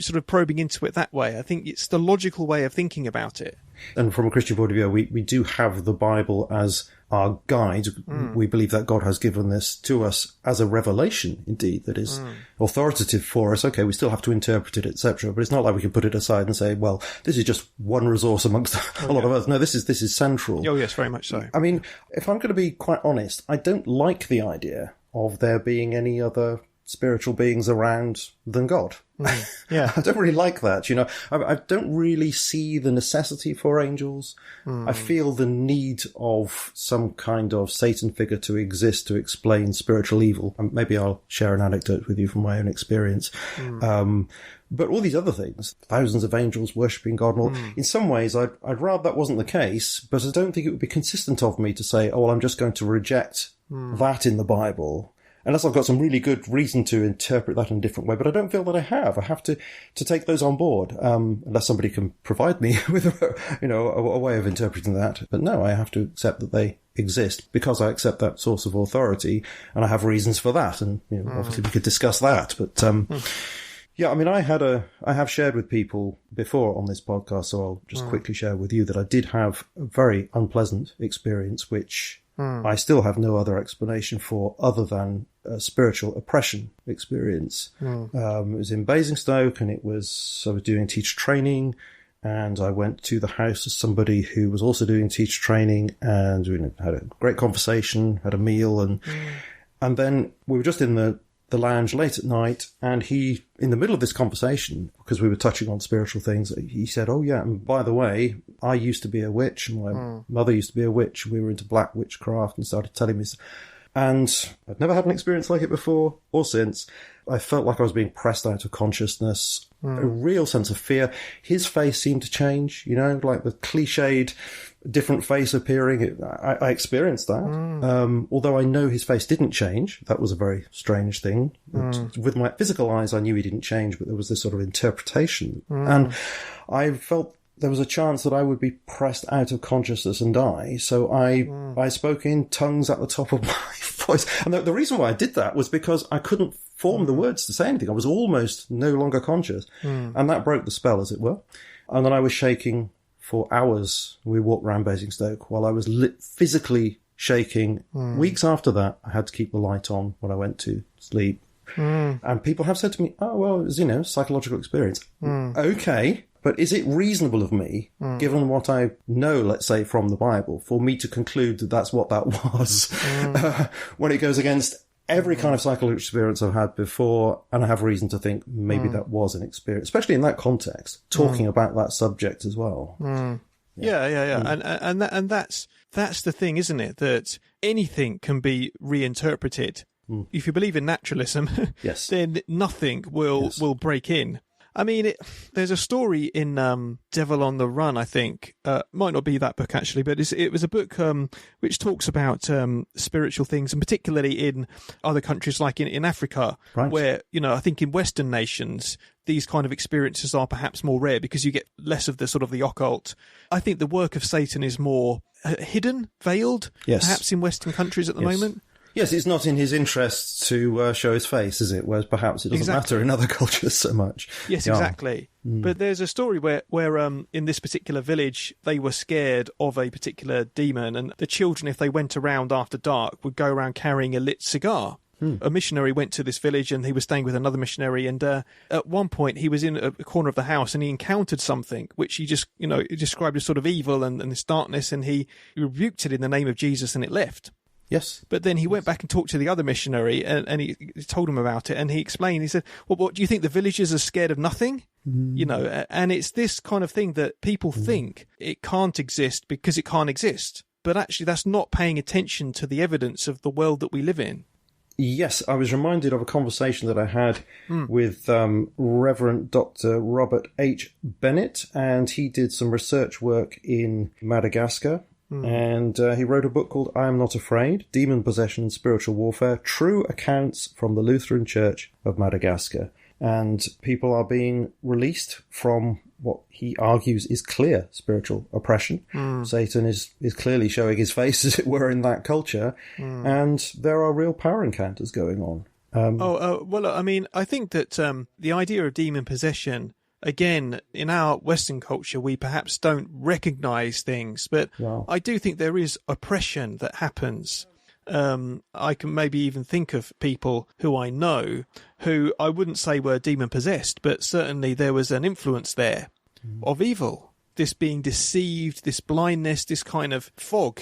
sort of probing into it that way. I think it's the logical way of thinking about it.
And from a Christian point of view, we do have the Bible as our guide. We believe that God has given this to us as a revelation, indeed, that is authoritative for us. Okay, we still have to interpret it, etc. But it's not like we can put it aside and say, well, this is just one resource amongst a lot of others. No, this is central.
Oh, yes, very much so.
I mean, if I'm going to be quite honest, I don't like the idea of there being any other spiritual beings around than God.
Yeah.
I don't really like that, I don't really see the necessity for angels. I feel the need of some kind of Satan figure to exist to explain spiritual evil. Maybe I'll share an anecdote with you from my own experience. But all these other things, thousands of angels worshipping God and all, in some ways I'd rather that wasn't the case, but I don't think it would be consistent of me to say, oh, well, I'm just going to reject that in the Bible, unless I've got some really good reason to interpret that in a different way. But I don't feel that I have. I have to take those on board, unless somebody can provide me with a way of interpreting that. But no, I have to accept that they exist because I accept that source of authority, and I have reasons for that. And obviously we could discuss that. But yeah, I mean, I have shared with people before on this podcast, so I'll just quickly share with you that I did have a very unpleasant experience, which I still have no other explanation for other than a spiritual oppression experience. It was in Basingstoke, and I was doing teacher training, and I went to the house of somebody who was also doing teacher training, and we had a great conversation, had a meal, and then we were just in the lounge late at night, and he, in the middle of this conversation, because we were touching on spiritual things, he said, oh yeah, and by the way, I used to be a witch, and my mother used to be a witch, we were into black witchcraft, and started telling me, and I'd never had an experience like it before or since. I felt like I was being pressed out of consciousness, a real sense of fear. His face seemed to change, like the cliched different face appearing. I experienced that. Although I know his face didn't change. That was a very strange thing. With my physical eyes, I knew he didn't change, but there was this sort of interpretation. And I felt there was a chance that I would be pressed out of consciousness and die. So I spoke in tongues at the top of my voice. And the reason why I did that was because I couldn't form the words to say anything. I was almost no longer conscious. And that broke the spell, as it were. And then I was shaking for hours. We walked around Basingstoke while I was physically shaking. Weeks after that, I had to keep the light on when I went to sleep. And people have said to me, oh, well, it was, psychological experience. Okay. But is it reasonable of me, given what I know, let's say, from the Bible, for me to conclude that that's what that was, when it goes against every kind of psychological experience I've had before, and I have reason to think maybe that was an experience, especially in that context, talking about that subject as well.
Yeah. And that's the thing, isn't it? That anything can be reinterpreted. If you believe in naturalism,
yes,
then nothing will break in. I mean, there's a story in Devil on the Run, I think. Might not be that book, actually, but it was a book which talks about spiritual things, and particularly in other countries like in Africa, where, I think in Western nations, these kind of experiences are perhaps more rare because you get less of the sort of the occult. I think the work of Satan is more hidden, veiled, perhaps in Western countries at the moment.
Yes, it's not in his interests to show his face, is it? Whereas perhaps it doesn't matter in other cultures so much.
Yes, exactly. But there's a story where in this particular village, they were scared of a particular demon, and the children, if they went around after dark, would go around carrying a lit cigar. A missionary went to this village, and he was staying with another missionary, and at one point he was in a corner of the house, and he encountered something which he just described as sort of evil and this darkness, and he rebuked it in the name of Jesus, and it left.
Yes.
But then he went back and talked to the other missionary, and he told him about it, and he explained, he said, well, what do you think, the villagers are scared of nothing? And it's this kind of thing that people think it can't exist because it can't exist. but actually that's not paying attention to the evidence of the world that we live in.
Yes, I was reminded of a conversation that I had with Reverend Dr. Robert H. Bennett, and he did some research work in Madagascar. And he wrote a book called I Am Not Afraid, Demon Possession and Spiritual Warfare, True Accounts from the Lutheran Church of Madagascar. And people are being released from what he argues is clear spiritual oppression. Satan is clearly showing his face, as it were, in that culture. And there are real power encounters going on.
Well, I mean, I think that the idea of demon possession, again, in our Western culture, we perhaps don't recognise things, but I do think there is oppression that happens. I can maybe even think of people who I know who I wouldn't say were demon possessed, but certainly there was an influence there of evil, this being deceived, this blindness, this kind of fog,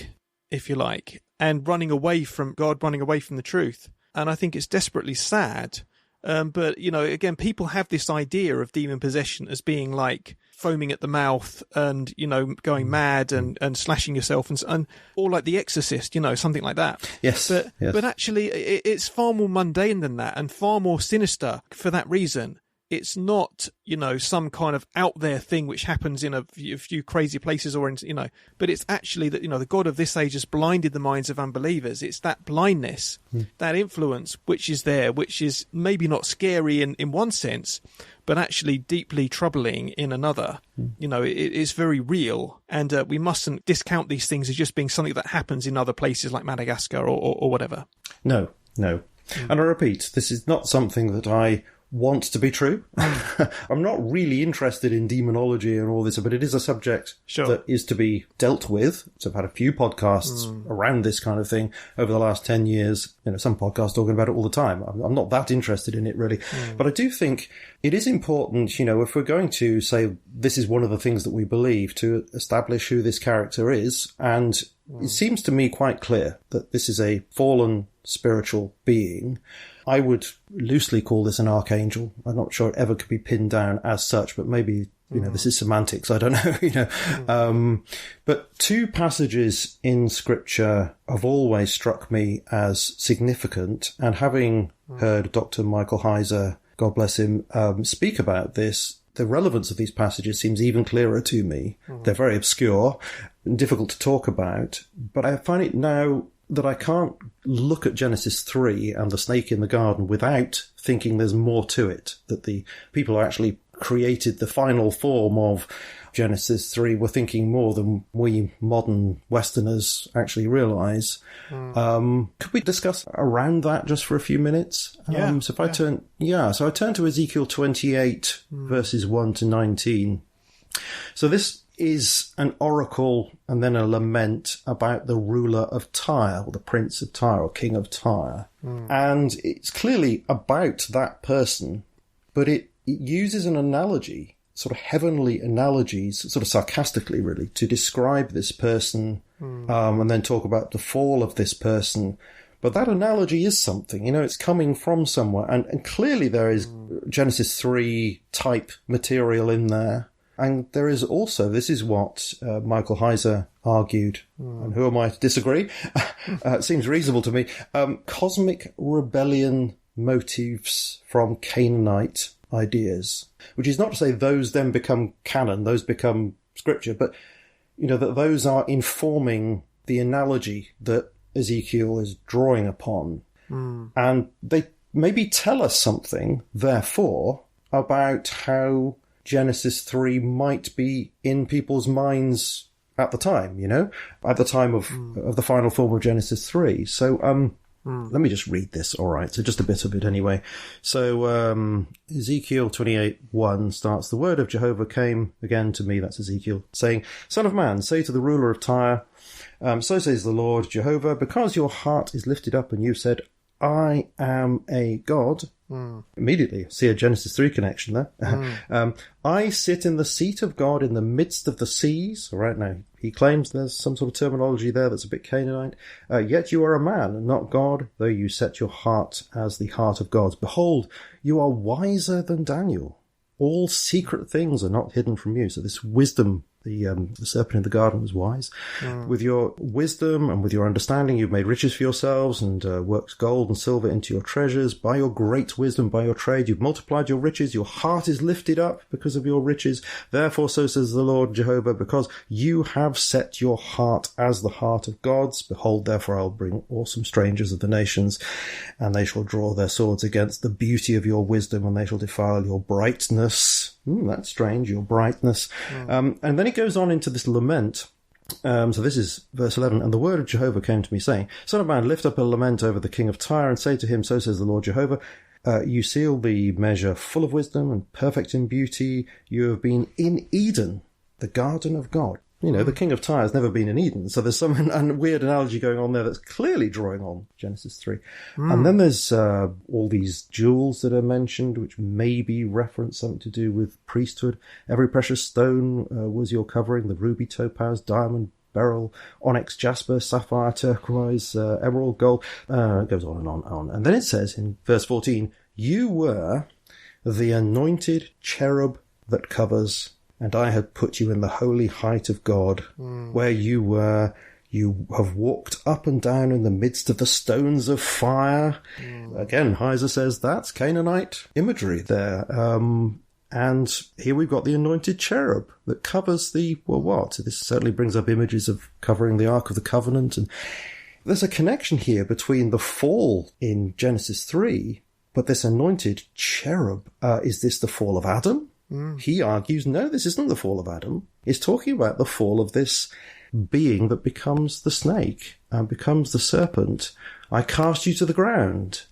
if you like, and running away from God, running away from the truth. And I think it's desperately sad. But, you know, again, people have this idea of demon possession as being like foaming at the mouth and, you know, going mad and slashing yourself and or like The Exorcist, you know, something like that.
Yes.
But actually, it's far more mundane than that and far more sinister for that reason. It's not, you know, some kind of out there thing which happens in a few crazy places or in, you know, but it's actually that, you know, the God of this age has blinded the minds of unbelievers. It's that blindness, that influence which is there, which is maybe not scary in one sense, but actually deeply troubling in another. You know, it's very real, and we mustn't discount these things as just being something that happens in other places like Madagascar or whatever.
No. And I repeat, this is not something that I want to be true. I'm not really interested in demonology and all this, but it is a subject that is to be dealt with. So I've had a few podcasts around this kind of thing over the last 10 years. You know, some podcasts talking about it all the time. I'm not that interested in it really. But I do think it is important, you know, if we're going to say this is one of the things that we believe, to establish who this character is. And it seems to me quite clear that this is a fallen spiritual being. I would loosely call this an archangel. I'm not sure it ever could be pinned down as such, but maybe, you know, this is semantics. I don't know, you know. But two passages in Scripture have always struck me as significant. And having heard Dr. Michael Heiser, God bless him, speak about this, the relevance of these passages seems even clearer to me. They're very obscure and difficult to talk about, but I find it now that I can't look at Genesis 3 and the snake in the garden without thinking there's more to it, that the people who actually created the final form of Genesis 3 were thinking more than we modern Westerners actually realise. Could we discuss around that just for a few minutes? So I turn to Ezekiel 28, verses 1 to 19. So this is an oracle and then a lament about the ruler of Tyre, the prince of Tyre, or king of Tyre. And it's clearly about that person, but it uses an analogy, sort of heavenly analogies, sort of sarcastically really, to describe this person and then talk about the fall of this person. But that analogy is something, you know, it's coming from somewhere. And clearly there is Genesis 3 type material in there. And there is also, this is what Michael Heiser argued, and who am I to disagree? It seems reasonable to me. Cosmic rebellion motifs from Canaanite ideas, which is not to say those then become canon, those become scripture, but, you know, that those are informing the analogy that Ezekiel is drawing upon. And they maybe tell us something, therefore, about how Genesis 3 might be in people's minds at the time, you know, at the time of the final form of Genesis 3. So let me just read this, all right, so just a bit of it anyway. So Ezekiel 28:1 starts, "The word of Jehovah came again to me," that's Ezekiel, saying, "Son of man, say to the ruler of Tyre, so says the Lord Jehovah, because your heart is lifted up and you said, I am a God." Immediately see a Genesis 3 connection there. "I sit in the seat of God in the midst of the seas." All right, now he claims there's some sort of terminology there that's a bit Canaanite. "Yet you are a man, not God, though you set your heart as the heart of gods. Behold, you are wiser than Daniel. All secret things are not hidden from you." So this wisdom the serpent in the garden was wise. With your wisdom and with your understanding, you've made riches for yourselves and worked gold and silver into your treasures. By your great wisdom, by your trade, you've multiplied your riches. Your heart is lifted up because of your riches. Therefore, so says the Lord Jehovah, because you have set your heart as the heart of gods. Behold, therefore, I'll bring awesome strangers of the nations, and they shall draw their swords against the beauty of your wisdom, and they shall defile your brightness. That's strange, your brightness. And then it goes on into this lament. So this is verse 11. And the word of Jehovah came to me, saying, Son of man, lift up a lament over the king of Tyre, and say to him, So says the Lord Jehovah, you seal the measure full of wisdom and perfect in beauty. You have been in Eden, the garden of God. You know, the king of Tyre has never been in Eden. So there's some weird analogy going on there that's clearly drawing on Genesis 3. And then there's all these jewels that are mentioned, which maybe reference something to do with priesthood. Every precious stone was your covering, the ruby, topaz, diamond, beryl, onyx, jasper, sapphire, turquoise, emerald, gold. It goes on and on and on. And then it says in verse 14, you were the anointed cherub that covers, and I had put you in the holy height of God, where you were. You have walked up and down in the midst of the stones of fire. Again, Heiser says that's Canaanite imagery there. And here we've got the anointed cherub that covers the, well, what? This certainly brings up images of covering the Ark of the Covenant. And there's a connection here between the fall in Genesis 3, but this anointed cherub, is this the fall of Adam? He argues, no, this isn't the fall of Adam. He's talking about the fall of this being that becomes the snake and becomes the serpent. I cast you to the ground.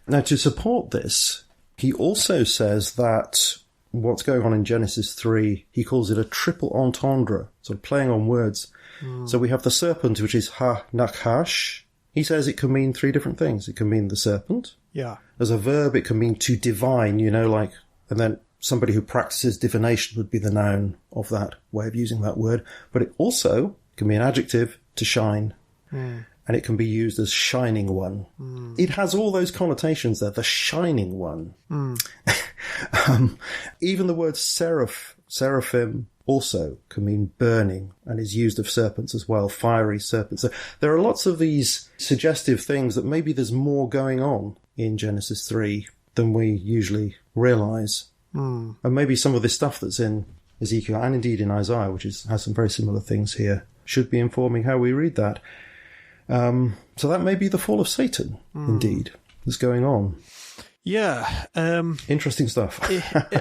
Now, to support this, he also says that what's going on in Genesis 3, he calls it a triple entendre, sort of playing on words. So we have the serpent, which is ha-nakash. He says it can mean three different things. It can mean the serpent.
Yeah.
As a verb, it can mean to divine, you know, like, and then somebody who practices divination would be the noun of that way of using that word. But it also can be an adjective, to shine. And it can be used as shining one. It has all those connotations there, the shining one. Even the word seraphim also can mean burning and is used of serpents as well, fiery serpents. So there are lots of these suggestive things that maybe there's more going on in Genesis 3 than we usually realise. And maybe some of this stuff that's in Ezekiel and indeed in Isaiah, which has some very similar things here, should be informing how we read that. So that may be the fall of Satan, indeed, that's going on.
Yeah.
Interesting stuff.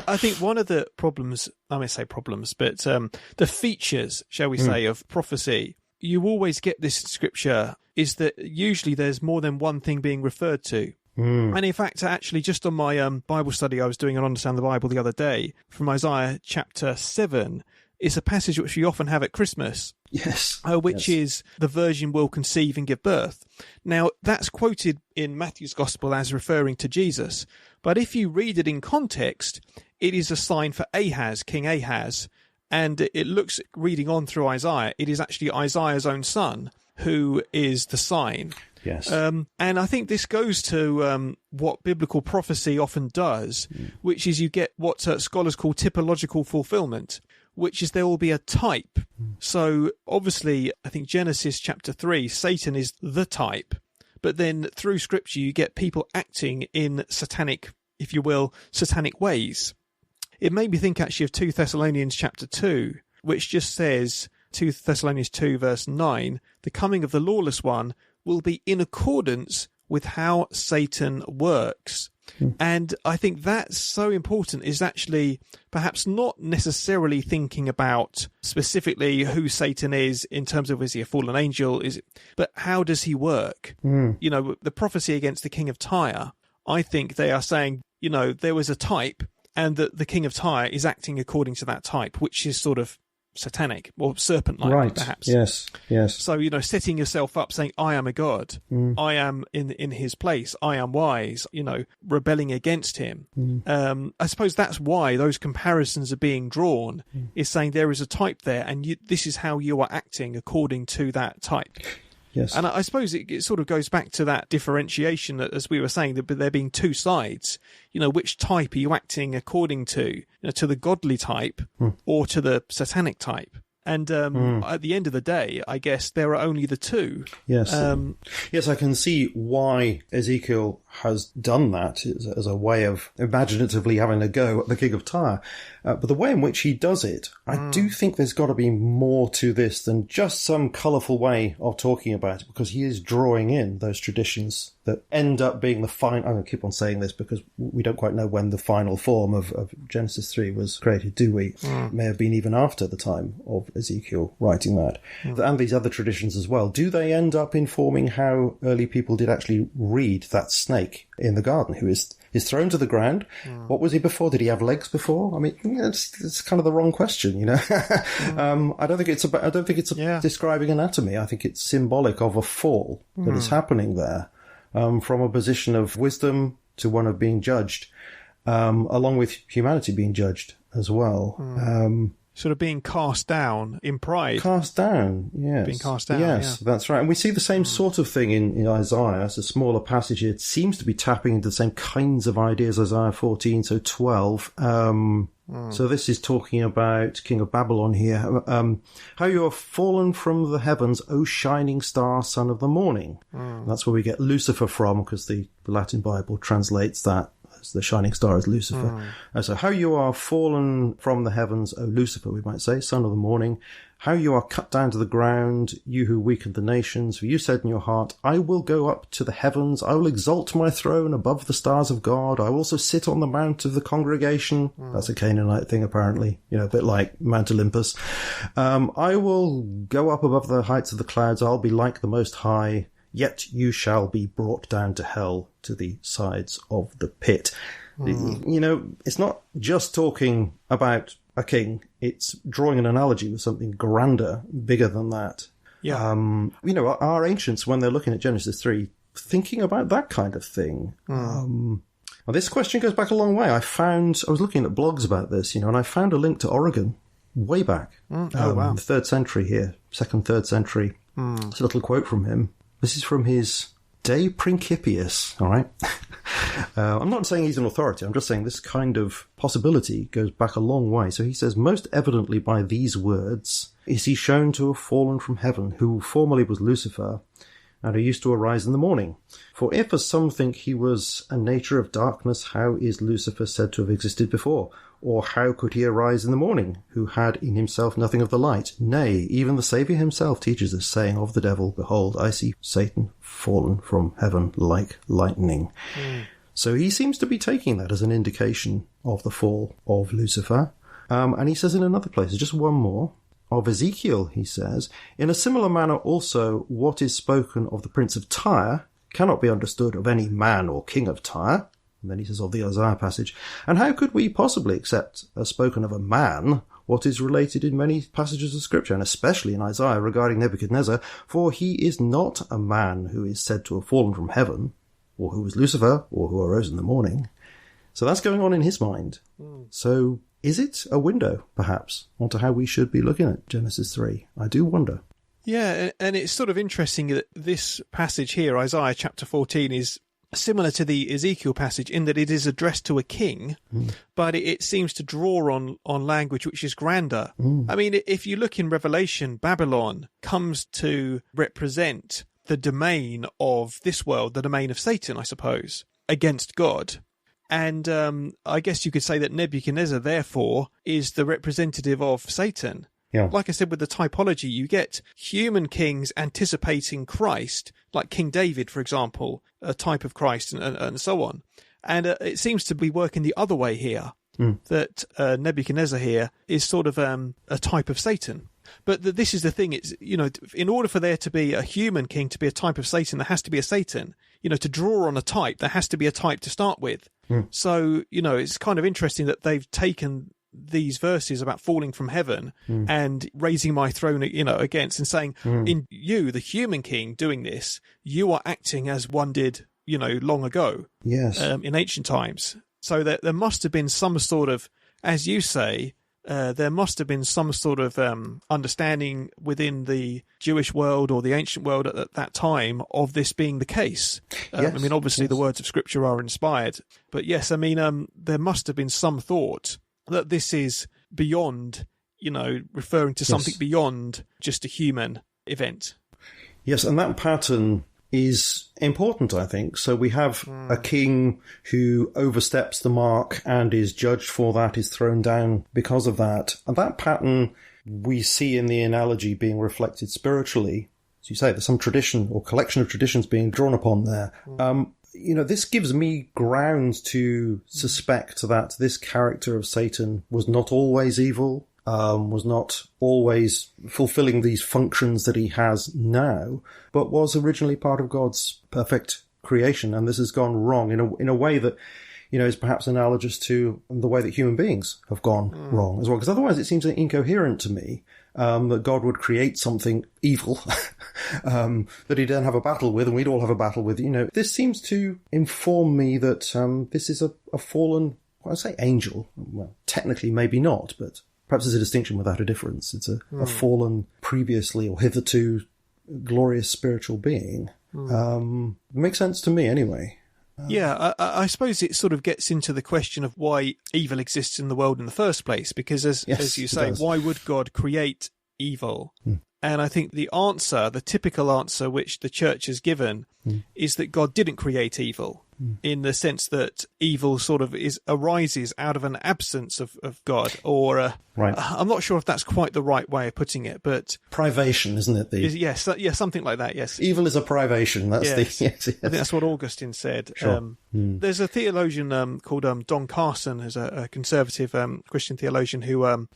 I think one of the problems, I may say problems, but the features, shall we say, of prophecy, you always get this in Scripture, is that usually there's more than one thing being referred to. And in fact, actually, just on my Bible study I was doing on Understand the Bible the other day, from Isaiah chapter 7, it's a passage which we often have at Christmas.
Yes.
Which is, the virgin will conceive and give birth. Now, that's quoted in Matthew's Gospel as referring to Jesus. But if you read it in context, it is a sign for Ahaz, King Ahaz. And it looks, reading on through Isaiah, it is actually Isaiah's own son who is the sign.
Yes.
And I think this goes to what biblical prophecy often does, which is you get what scholars call typological fulfillment, which is there will be a type. So obviously, I think Genesis chapter 3, Satan is the type. But then through Scripture, you get people acting in satanic, if you will, satanic ways. It made me think actually of 2 Thessalonians chapter 2, which just says, 2 Thessalonians 2 verse 9, the coming of the lawless one will be in accordance with how Satan works. And I think that's so important, is actually perhaps not necessarily thinking about specifically who Satan is in terms of, is he a fallen angel, but how does he work? You know, the prophecy against the king of Tyre, I think they are saying, you know, there was a type and that the king of Tyre is acting according to that type, which is sort of satanic or serpent-like,
right.
Perhaps.
Yes. So,
you know, setting yourself up saying, I am a god, I am in his place, I am wise, you know, rebelling against him. I suppose that's why those comparisons are being drawn, is saying there is a type there and this is how you are acting according to that type.
Yes.
And I suppose it sort of goes back to that differentiation that, as we were saying, that there being two sides. Which type are you acting according to? To the godly type or to the satanic type? And at the end of the day, I guess there are only the two.
Yes. Yes, I can see why Ezekiel has done that as a way of imaginatively having a go at the King of Tyre. But the way in which he does it, I do think there's got to be more to this than just some colourful way of talking about it, because he is drawing in those traditions that end up being the final... I'm going to keep on saying this because we don't quite know when the final form of Genesis 3 was created, do we? It may have been even after the time of Ezekiel writing that. And these other traditions as well. Do they end up informing how early people did actually read that snake in the garden who is thrown to the ground? What was he before? Did he have legs before? I mean, it's kind of the wrong question, I don't think it's describing anatomy. I think it's symbolic of a fall that is happening there, from a position of wisdom to one of being judged, along with humanity being judged as well.
Sort of being cast down in pride.
Cast down, yes.
Being cast down,
yes, that's right. And we see the same sort of thing in Isaiah. It's a smaller passage here. It seems to be tapping into the same kinds of ideas as Isaiah 14, so 12. So this is talking about King of Babylon here. How you have fallen from the heavens, O shining star, son of the morning. That's where we get Lucifer from, because the Latin Bible translates that. The shining star is Lucifer. So how you are fallen from the heavens, O Lucifer, we might say, son of the morning. How you are cut down to the ground, you who weakened the nations. For you said in your heart, I will go up to the heavens. I will exalt my throne above the stars of God. I will also sit on the mount of the congregation. That's a Canaanite thing, apparently. A bit like Mount Olympus. I will go up above the heights of the clouds. I'll be like the Most High. Yet you shall be brought down to hell, to the sides of the pit. It's not just talking about a king. It's drawing an analogy with something grander, bigger than that.
Yeah.
Our ancients, when they're looking at Genesis 3, thinking about that kind of thing. Well, this question goes back a long way. I was looking at blogs about this, and I found a link to Origen way back.
Wow.
The 3rd century here, 2nd, 3rd century. It's a little quote from him. This is from his De Principiis, all right? I'm not saying he's an authority. I'm just saying this kind of possibility goes back a long way. So he says, most evidently by these words is he shown to have fallen from heaven, who formerly was Lucifer, and who used to arise in the morning. For if, as some think, he was a nature of darkness, how is Lucifer said to have existed before? Or how could he arise in the morning, who had in himself nothing of the light? Nay, even the Saviour himself teaches us, saying of the devil, Behold, I see Satan fallen from heaven like lightning. So he seems to be taking that as an indication of the fall of Lucifer. And he says in another place, just one more, of Ezekiel, he says, in a similar manner also what is spoken of the prince of Tyre cannot be understood of any man or king of Tyre. And then he says of the Isaiah passage, and how could we possibly accept as spoken of a man what is related in many passages of Scripture, and especially in Isaiah regarding Nebuchadnezzar, for he is not a man who is said to have fallen from heaven, or who was Lucifer, or who arose in the morning. So that's going on in his mind. So is it a window, perhaps, onto how we should be looking at Genesis 3? I do wonder.
Yeah, and it's sort of interesting that this passage here, Isaiah chapter 14, is similar to the Ezekiel passage in that it is addressed to a king, but it seems to draw on language which is grander. I mean, if you look in Revelation, Babylon comes to represent the domain of this world, the domain of Satan, I suppose, against God. And I guess you could say that Nebuchadnezzar, therefore, is the representative of Satan.
Yeah.
Like I said, with the typology, you get human kings anticipating Christ, like King David, for example, a type of Christ, and so on. And it seems to be working the other way here, that Nebuchadnezzar here is sort of a type of Satan. But this is the thing, it's, in order for there to be a human king to be a type of Satan, there has to be a Satan. To draw on a type, there has to be a type to start with. So, it's kind of interesting that they've taken these verses about falling from heaven and raising my throne, against, and saying, in you, the human king, doing this, you are acting as one did, long ago.
Yes.
In ancient times. So there must have been some sort of, as you say, there must have been some sort of understanding within the Jewish world or the ancient world at that time of this being the case.
Yes,
I mean, obviously
yes.
the words of Scripture are inspired, but yes, I mean, there must have been some thought that this is beyond, referring to something beyond just a human event.
Yes, and that pattern is important, I think. So we have a king who oversteps the mark and is judged for that, is thrown down because of that. And that pattern we see in the analogy being reflected spiritually. As you say, there's some tradition or collection of traditions being drawn upon there. This gives me grounds to suspect that this character of Satan was not always evil, was not always fulfilling these functions that he has now, but was originally part of God's perfect creation. And this has gone wrong in a way that, is perhaps analogous to the way that human beings have gone wrong as well. Because otherwise it seems incoherent to me that God would create something evil that he'd then have a battle with, and we'd all have a battle with. This seems to inform me that this is a fallen, I say angel. Well, technically maybe not, but perhaps there's a distinction without a difference. It's a fallen, previously or hitherto glorious spiritual being. Makes sense to me anyway.
Yeah, I suppose it sort of gets into the question of why evil exists in the world in the first place, because as you say, why would God create evil? And I think the typical answer which the church has given is that God didn't create evil, in the sense that evil sort of arises out of an absence of God, or
right.
I'm not sure if that's quite the right way of putting it, but
privation, isn't it?
Yes, something like that. Yes,
evil is a privation. That's
yes.
Yes.
I think that's what Augustine said.
Sure.
There's a theologian called Don Carson, who's a conservative Christian theologian, who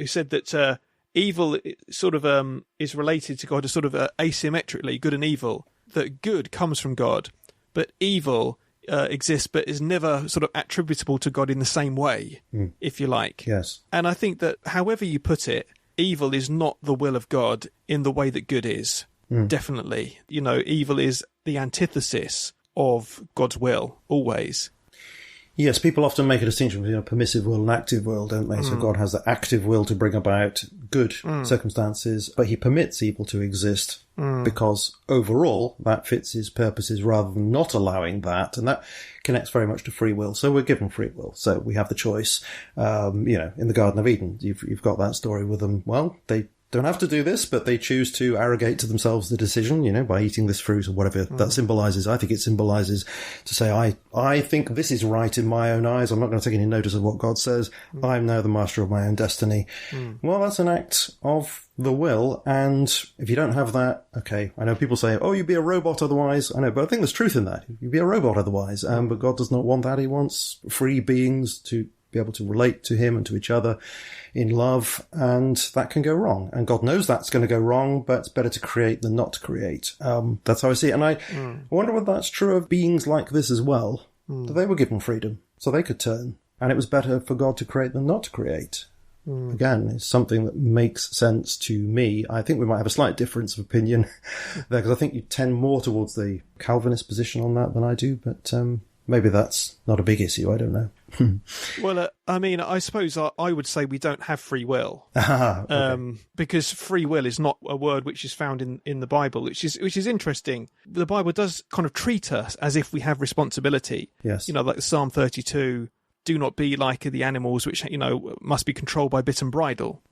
said that evil sort of is related to God as sort of asymmetrically, good and evil. That good comes from God, but evil exists, but is never sort of attributable to God in the same way, if you like.
Yes.
And I think that however you put it, evil is not the will of God in the way that good is. Definitely. Evil is the antithesis of God's will, always.
Yes, people often make a distinction between a permissive will and active will, don't they? So God has the active will to bring about good circumstances, but he permits evil to exist because overall that fits his purposes rather than not allowing that. And that connects very much to free will. So we're given free will. So we have the choice. In the Garden of Eden, you've got that story with them. Well, they don't have to do this, but they choose to arrogate to themselves the decision, by eating this fruit or whatever that symbolizes. I think it symbolizes to say, I think this is right in my own eyes. I'm not going to take any notice of what God says. I'm now the master of my own destiny. Well, that's an act of the will. And if you don't have that, okay, I know people say, oh, you'd be a robot otherwise. I know, but I think there's truth in that. You'd be a robot otherwise. But God does not want that. He wants free beings to be able to relate to him and to each other in love, and that can go wrong. And God knows that's going to go wrong, but it's better to create than not to create. That's how I see it. And I wonder whether that's true of beings like this as well, that they were given freedom, so they could turn. And it was better for God to create than not to create. Again, it's something that makes sense to me. I think we might have a slight difference of opinion there, because I think you tend more towards the Calvinist position on that than I do, but maybe that's not a big issue. I don't know.
Well, I suppose I would say we don't have free will,
Okay.
because free will is not a word which is found in the Bible, which is interesting. The Bible does kind of treat us as if we have responsibility.
Yes.
Like Psalm 32, do not be like the animals which, must be controlled by bit and bridle.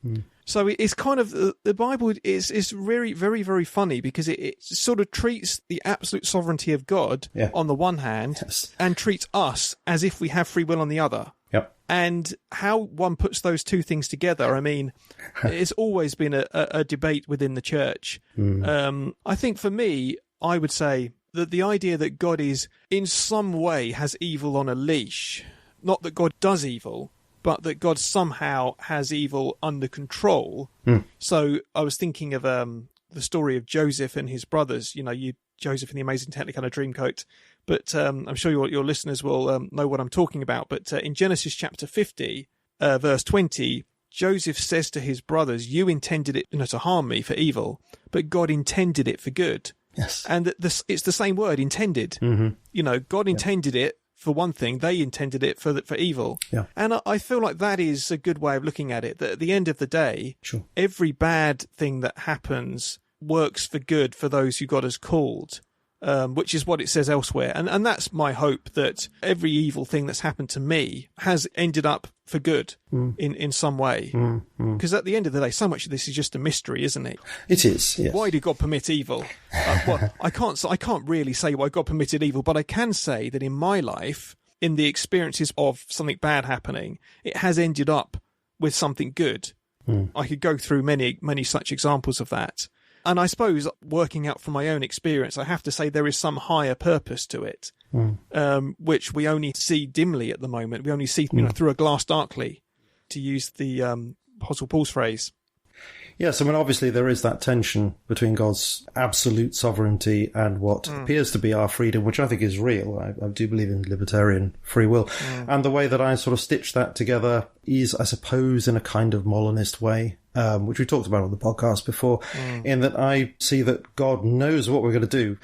So it's kind of, the Bible is very, very, very funny, because it sort of treats the absolute sovereignty of God on the one hand, and treats us as if we have free will on the other.
Yep.
And how one puts those two things together, I mean, it's always been a debate within the church. I think for me, I would say that the idea that God is in some way has evil on a leash, not that God does evil, but that God somehow has evil under control. So I was thinking of the story of Joseph and his brothers, Joseph in the Amazing Technicolor Dreamcoat. But I'm sure your listeners will know what I'm talking about. But in Genesis chapter 50, verse 20, Joseph says to his brothers, you intended it to harm me for evil, but God intended it for good.
Yes.
And it's the same word, intended. God intended it for one thing, they intended it for evil.
Yeah.
And I feel like that is a good way of looking at it, that at the end of the day,
Sure.
every bad thing that happens works for good for those who God has called, which is what it says elsewhere. And that's my hope, that every evil thing that's happened to me has ended up for good in some way. Because at the end of the day, so much of this is just a mystery, isn't it?
It is, yes.
Why did God permit evil? Well, I can't really say why God permitted evil, but I can say that in my life, in the experiences of something bad happening, it has ended up with something good. I could go through many, many such examples of that. And I suppose, working out from my own experience, I have to say there is some higher purpose to it, which we only see dimly at the moment. We only see through a glass darkly, to use the Apostle Paul's phrase.
Yes, I mean, obviously there is that tension between God's absolute sovereignty and what appears to be our freedom, which I think is real. I do believe in libertarian free will. And the way that I sort of stitch that together is, I suppose, in a kind of Molinist way, which we talked about on the podcast before, in that I see that God knows what we're going to do.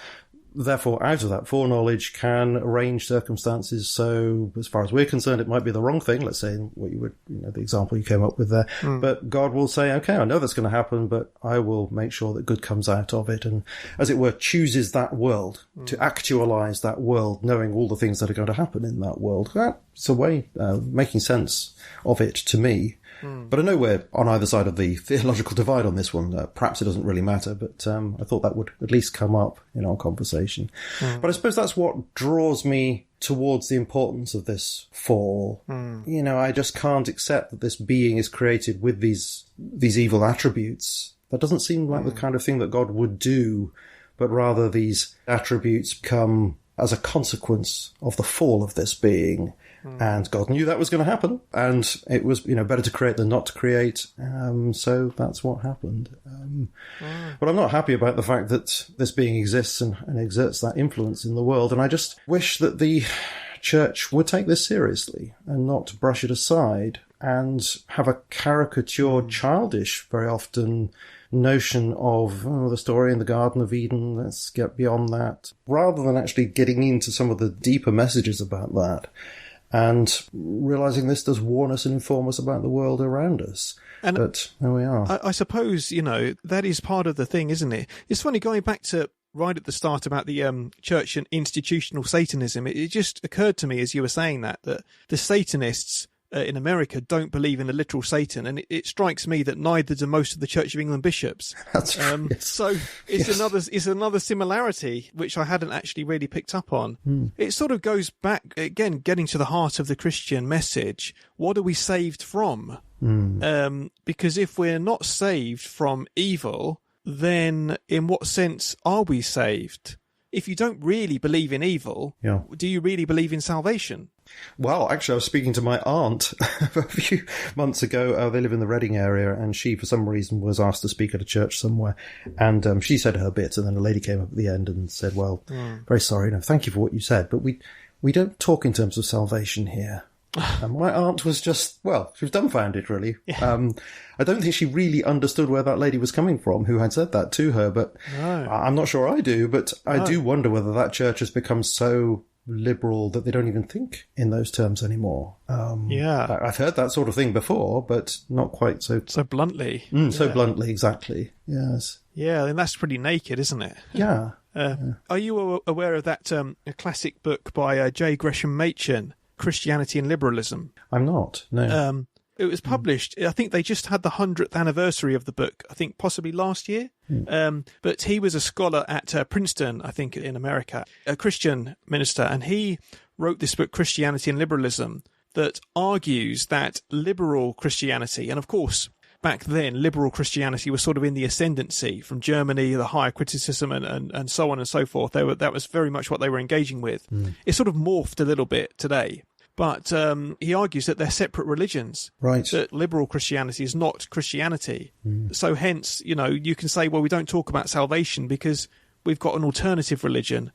Therefore, out of that foreknowledge can arrange circumstances. So, as far as we're concerned, it might be the wrong thing. Let's say what you would, the example you came up with there. But God will say, okay, I know that's going to happen, but I will make sure that good comes out of it. And as it were, chooses that world to actualize that world, knowing all the things that are going to happen in that world. That's a way, making sense of it to me. But I know we're on either side of the theological divide on this one. Perhaps it doesn't really matter, but I thought that would at least come up in our conversation. But I suppose that's what draws me towards the importance of this fall. I just can't accept that this being is created with these evil attributes. That doesn't seem like the kind of thing that God would do, but rather these attributes come as a consequence of the fall of this being. And God knew that was going to happen, and it was, better to create than not to create. So that's what happened. But I'm not happy about the fact that this being exists and exerts that influence in the world. And I just wish that the church would take this seriously and not brush it aside and have a caricatured, childish, very often, notion of the story in the Garden of Eden. Let's get beyond that, rather than actually getting into some of the deeper messages about that. And realising this does warn us and inform us about the world around us. But there we are.
I suppose, that is part of the thing, isn't it? It's funny, going back to right at the start about the church and institutional Satanism, it just occurred to me as you were saying that the Satanists in America don't believe in a literal Satan, and it strikes me that neither do most of the Church of England bishops.
That's right. Yes.
So it's another similarity which I hadn't actually really picked up on. It sort of goes back again, getting to the heart of the Christian message. What are we saved from? Because if we're not saved from evil, then in what sense are we saved? If you don't really believe in evil, do you really believe in salvation?
Well, actually, I was speaking to my aunt a few months ago. They live in the Reading area, and she, for some reason, was asked to speak at a church somewhere. And she said her bit, and then a lady came up at the end and said, well, very sorry, thank you for what you said, but we don't talk in terms of salvation here. And my aunt was just, she was dumbfounded, really. Yeah. I don't think she really understood where that lady was coming from who had said that to her, but I'm not sure I do, but I do wonder whether that church has become so liberal that they don't even think in those terms anymore. I've heard that sort of thing before, but not quite so
bluntly.
So bluntly, exactly. Yes.
Yeah, and that's pretty naked, isn't it?
Yeah.
Are you aware of that a classic book by J. Gresham Machen, Christianity and Liberalism?
I'm not, no.
It was published, I think they just had the 100th anniversary of the book, I think possibly last year. But he was a scholar at Princeton, I think, in America, a Christian minister, and he wrote this book, Christianity and Liberalism, that argues that liberal Christianity, and of course, back then, liberal Christianity was sort of in the ascendancy from Germany, the higher criticism and so on and so forth. That was very much what they were engaging with. It sort of morphed a little bit today. But he argues that they're separate religions.
Right.
That liberal Christianity is not Christianity. So hence, you can say, well, we don't talk about salvation because we've got an alternative religion.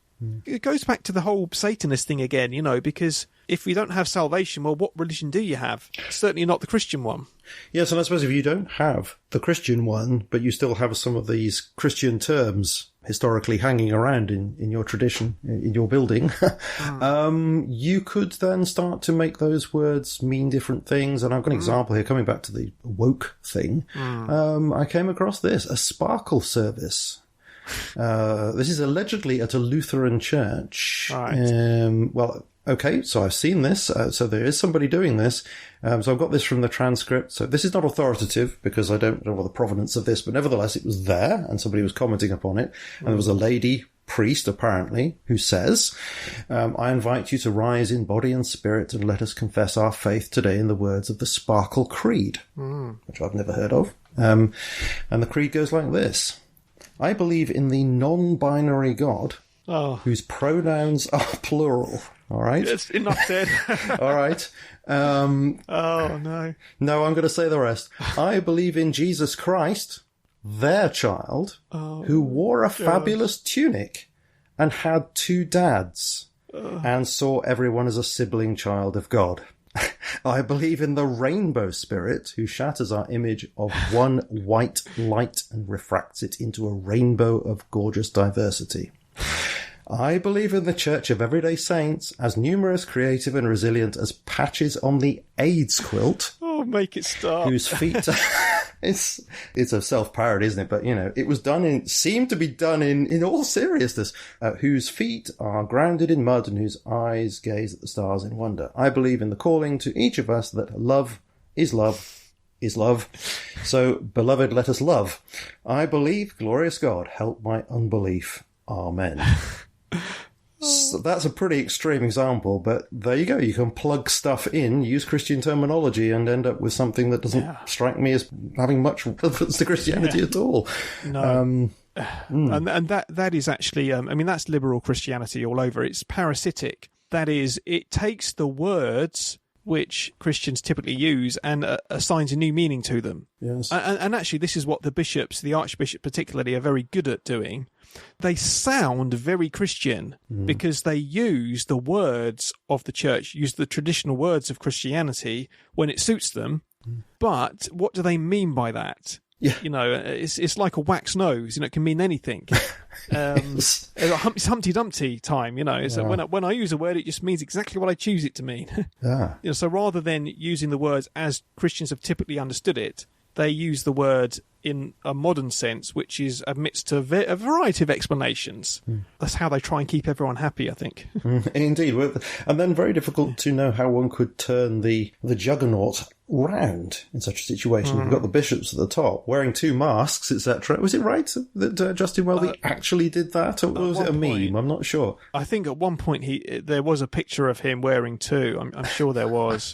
It goes back to the whole Satanist thing again, because if we don't have salvation, well, what religion do you have? Certainly not the Christian one.
Yes, and I suppose if you don't have the Christian one, but you still have some of these Christian terms historically hanging around in your tradition, in your building, you could then start to make those words mean different things. And I've got an example here, coming back to the woke thing. I came across this, a sparkle service. This is allegedly at a Lutheran church.
Right.
Well, okay, so I've seen this. So there is somebody doing this. So I've got this from the transcript. So this is not authoritative because I don't know the provenance of this, but nevertheless it was there and somebody was commenting upon it. And there was a lady priest, apparently, who says, I invite you to rise in body and spirit and let us confess our faith today in the words of the Sparkle Creed, which I've never heard of. And the creed goes like this. I believe in the non-binary God whose pronouns are plural. All right?
It's enough said.
All right.
Oh, no.
No, I'm going to say the rest. I believe in Jesus Christ, their child, who wore a fabulous tunic and had 2 dads and saw everyone as a sibling child of God. I believe in the rainbow spirit who shatters our image of one white light and refracts it into a rainbow of gorgeous diversity. I believe in the Church of Everyday Saints, as numerous, creative and resilient as patches on the AIDS quilt.
Oh, make it stop.
Whose feet... It's a self-parody, isn't it? But, it was seemed to be done in all seriousness. Whose feet are grounded in mud and whose eyes gaze at the stars in wonder. I believe in the calling to each of us that love is love is love. So, beloved, let us love. I believe, glorious God, help my unbelief. Amen. So that's a pretty extreme example, but there you go. You can plug stuff in, use Christian terminology, and end up with something that doesn't strike me as having much relevance to Christianity at all.
No. And that is actually, that's liberal Christianity all over. It's parasitic. That is, it takes the words which Christians typically use and assigns a new meaning to them.
Yes.
And actually, this is what the bishops, the Archbishop particularly, are very good at doing. They sound very Christian because they use the words of the church, use the traditional words of Christianity when it suits them. But what do they mean by that?
Yeah.
It's like a wax nose. It can mean anything. It's Humpty Dumpty time. So when I use a word, it just means exactly what I choose it to mean. So rather than using the words as Christians have typically understood it, they use the word in a modern sense, which admits to a variety of explanations. That's how they try and keep everyone happy, I think.
Indeed. And then very difficult to know how one could turn the juggernaut round in such a situation. You've got the bishops at the top wearing 2 masks, etc. Was it right that Justin Welby actually did that, or was it a meme? I'm not sure.
I think at one point there was a picture of him wearing 2. I'm sure there was.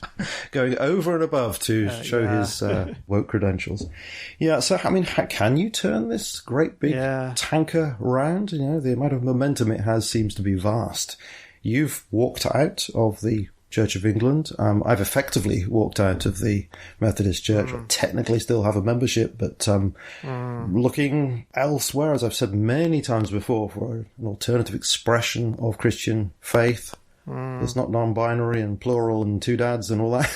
Going
over and above to show his woke credentials. Yeah, so can you turn this great big tanker round? The amount of momentum it has seems to be vast. You've walked out of the Church of England. I've effectively walked out of the Methodist Church. I technically still have a membership, but looking elsewhere, as I've said many times before, for an alternative expression of Christian faith. It's not non-binary and plural and 2 dads and all that.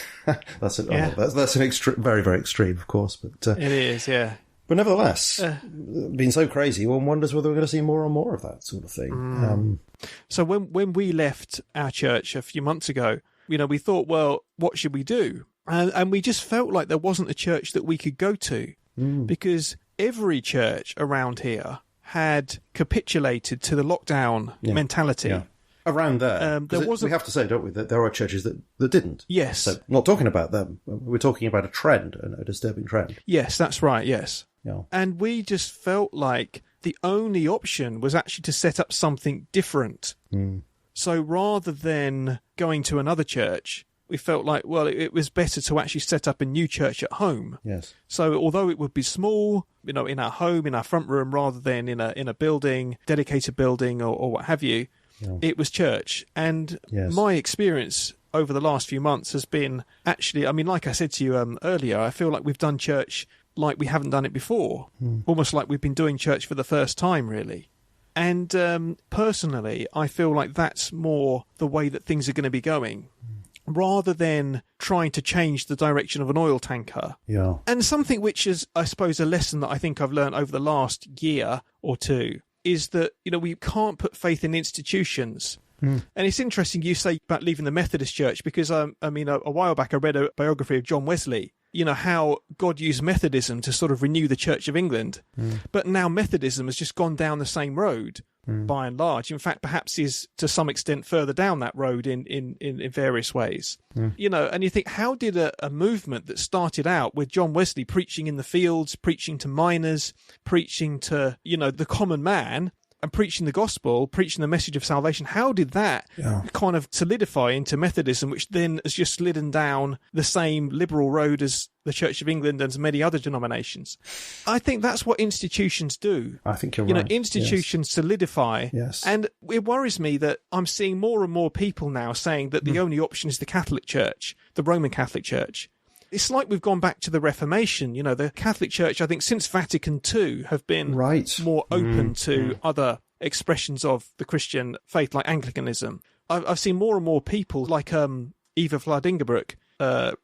That's it. Yeah. That's an very, very extreme, of course. But
it is, yeah.
But nevertheless, being so crazy, one wonders whether we're going to see more and more of that sort of thing.
So when we left our church a few months ago, we thought, well, what should we do? And we just felt like there wasn't a church that we could go to because every church around here had capitulated to the lockdown mentality.
Yeah. Around there, we have to say, don't we, that there are churches that didn't.
Yes.
So, not talking about them. We're talking about a trend, a disturbing trend.
Yes, that's right, yes.
Yeah.
And we just felt like the only option was actually to set up something different. So rather than going to another church, we felt like, well, it was better to actually set up a new church at home.
Yes.
So although it would be small, in our home, in our front room, rather than in a building, dedicated building or what have you, it was church. And my experience over the last few months has been actually, like I said to you earlier, I feel like we've done church like we haven't done it before. Almost like we've been doing church for the first time, really. And personally, I feel like that's more the way that things are going to be going, rather than trying to change the direction of an oil tanker.
Yeah.
And something which is, I suppose, a lesson that I think I've learned over the last year or two is that, we can't put faith in institutions. And it's interesting you say about leaving the Methodist Church, because, a while back I read a biography of John Wesley, how God used Methodism to sort of renew the Church of England. But now Methodism has just gone down the same road, by and large. In fact, perhaps is to some extent further down that road in various ways. And you think, how did a movement that started out with John Wesley preaching in the fields, preaching to miners, preaching to, the common man, and preaching the gospel, preaching the message of salvation, how did that kind of solidify into Methodism, which then has just slidden down the same liberal road as the Church of England and many other denominations? I think that's what institutions do.
I think you're right.
Institutions solidify.
Yes.
And it worries me that I'm seeing more and more people now saying that the only option is the Catholic Church, the Roman Catholic Church. It's like we've gone back to the Reformation. The Catholic Church, I think, since Vatican II have been more open to other expressions of the Christian faith, like Anglicanism. I've seen more and more people, like Eva Vladingerbrook,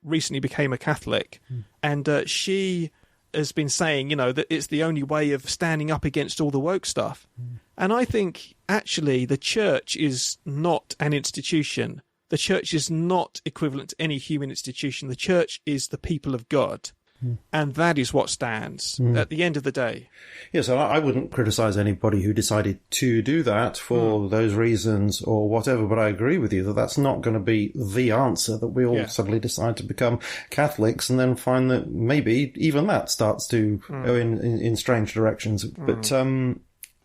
recently became a Catholic, and she has been saying, that it's the only way of standing up against all the woke stuff. And I think, actually, the Church is not an institution. The Church is not equivalent to any human institution. The Church is the people of God. And that is what stands at the end of the day.
Yes, I wouldn't criticise anybody who decided to do that for those reasons or whatever, but I agree with you that that's not going to be the answer, that we all suddenly decide to become Catholics and then find that maybe even that starts to go in strange directions. But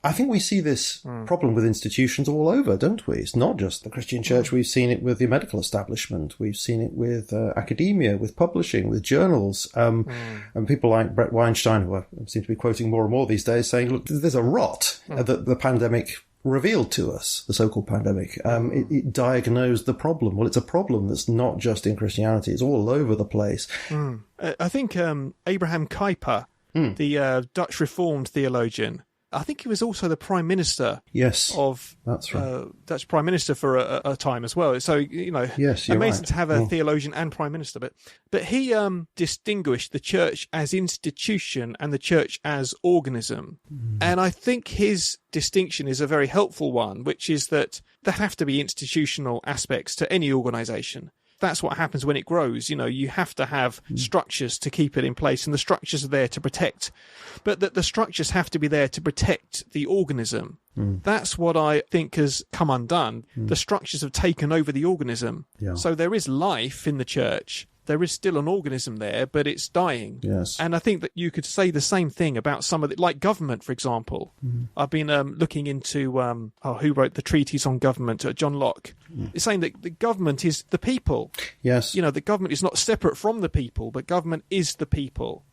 I think we see this problem with institutions all over, don't we? It's not just the Christian Church. We've seen it with the medical establishment. We've seen it with academia, with publishing, with journals. And people like Brett Weinstein, who I seem to be quoting more and more these days, saying, look, there's a rot that the pandemic revealed to us, the so-called pandemic. It diagnosed the problem. Well, it's a problem that's not just in Christianity. It's all over the place.
I think Abraham Kuyper, the Dutch Reformed theologian, I think he was also the Prime Minister of
that's right.
Dutch Prime Minister for a time as well. So, amazing to have a theologian and Prime Minister. But he distinguished the Church as institution and the Church as organism. And I think his distinction is a very helpful one, which is that there have to be institutional aspects to any organisation. That's what happens when it grows. You have to have structures to keep it in place, and the structures are there to protect. But the structures have to be there to protect the organism. That's what I think has come undone. The structures have taken over the organism. So there is life in the Church. There is still an organism there, but it's dying.
Yes.
And I think that you could say the same thing about some of it, like government, for example. I've been looking into who wrote the treatise on government, John Locke. It's saying that the government is the people.
Yes.
The government is not separate from the people, but government is the people.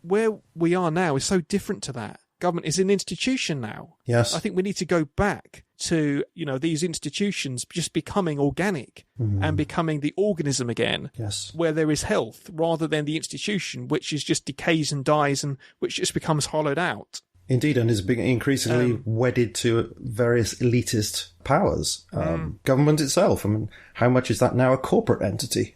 Where we are now is so different to that. Government is an institution now.
Yes.
I think we need to go back to, these institutions just becoming organic and becoming the organism again, where there is health, rather than the institution, which is just decays and dies and which just becomes hollowed out.
Indeed, and is being increasingly wedded to various elitist powers. Government itself, how much is that now a corporate entity?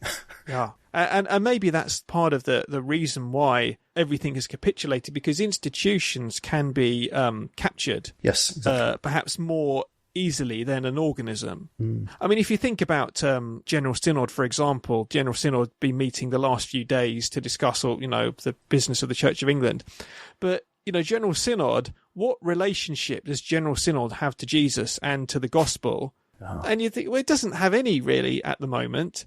And maybe that's part of the reason why everything has capitulated, because institutions can be captured.
Yes, exactly.
Perhaps more easily than an organism. If you think about General Synod, for example, General Synod been meeting the last few days to discuss the business of the Church of England. But, General Synod, what relationship does General Synod have to Jesus and to the gospel? And you think, well, it doesn't have any really at the moment.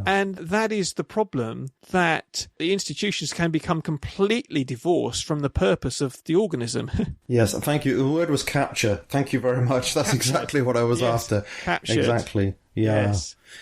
And that is the problem, that the institutions can become completely divorced from the purpose of the organism.
Yes, thank you. The word was capture. Thank you very much. That's exactly what I was after.
Captured.
Exactly. Yeah.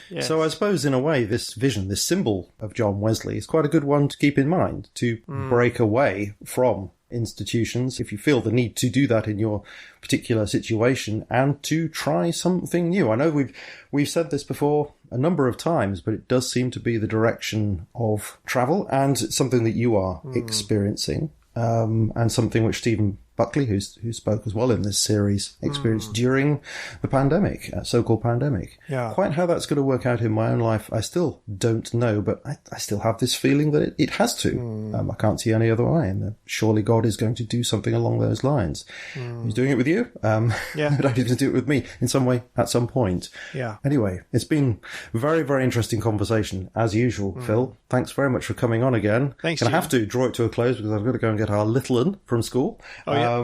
Yes.
So I suppose in a way this vision, this symbol of John Wesley is quite a good one to keep in mind, to break away from institutions if you feel the need to do that in your particular situation, and to try something new. I know we've said this before a number of times, but it does seem to be the direction of travel, and something that you are experiencing, and something which Stephen Buckley, who spoke as well in this series, experienced during the pandemic, so-called pandemic.
Yeah.
Quite how that's going to work out in my own life, I still don't know, but I still have this feeling that it has to. I can't see any other way, and surely God is going to do something along those lines. He's doing it with you.
Yeah.
But he's going to do it with me in some way at some point.
Yeah.
Anyway, it's been a very, very interesting conversation, as usual, Phil. Thanks very much for coming on again.
Thanks,
Gonna have to draw it to a close because I've got to go and get our little one from school.
Oh, yeah.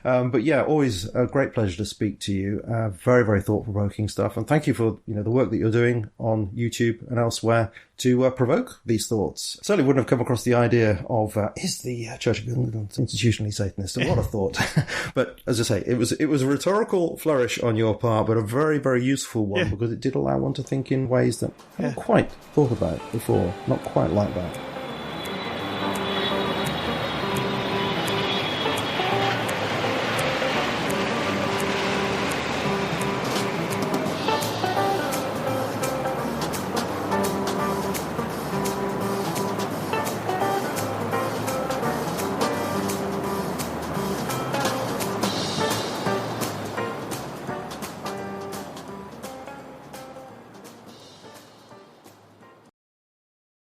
But yeah, always a great pleasure to speak to you. Very, very thought-provoking stuff. And thank you for the work that you're doing on YouTube and elsewhere to provoke these thoughts. Certainly wouldn't have come across the idea of, is the Church of England institutionally Satanist? A lot of thought. But as I say, it was a rhetorical flourish on your part, but a very, very useful one because it did allow one to think in ways that I hadn't quite thought about before. Not quite like that.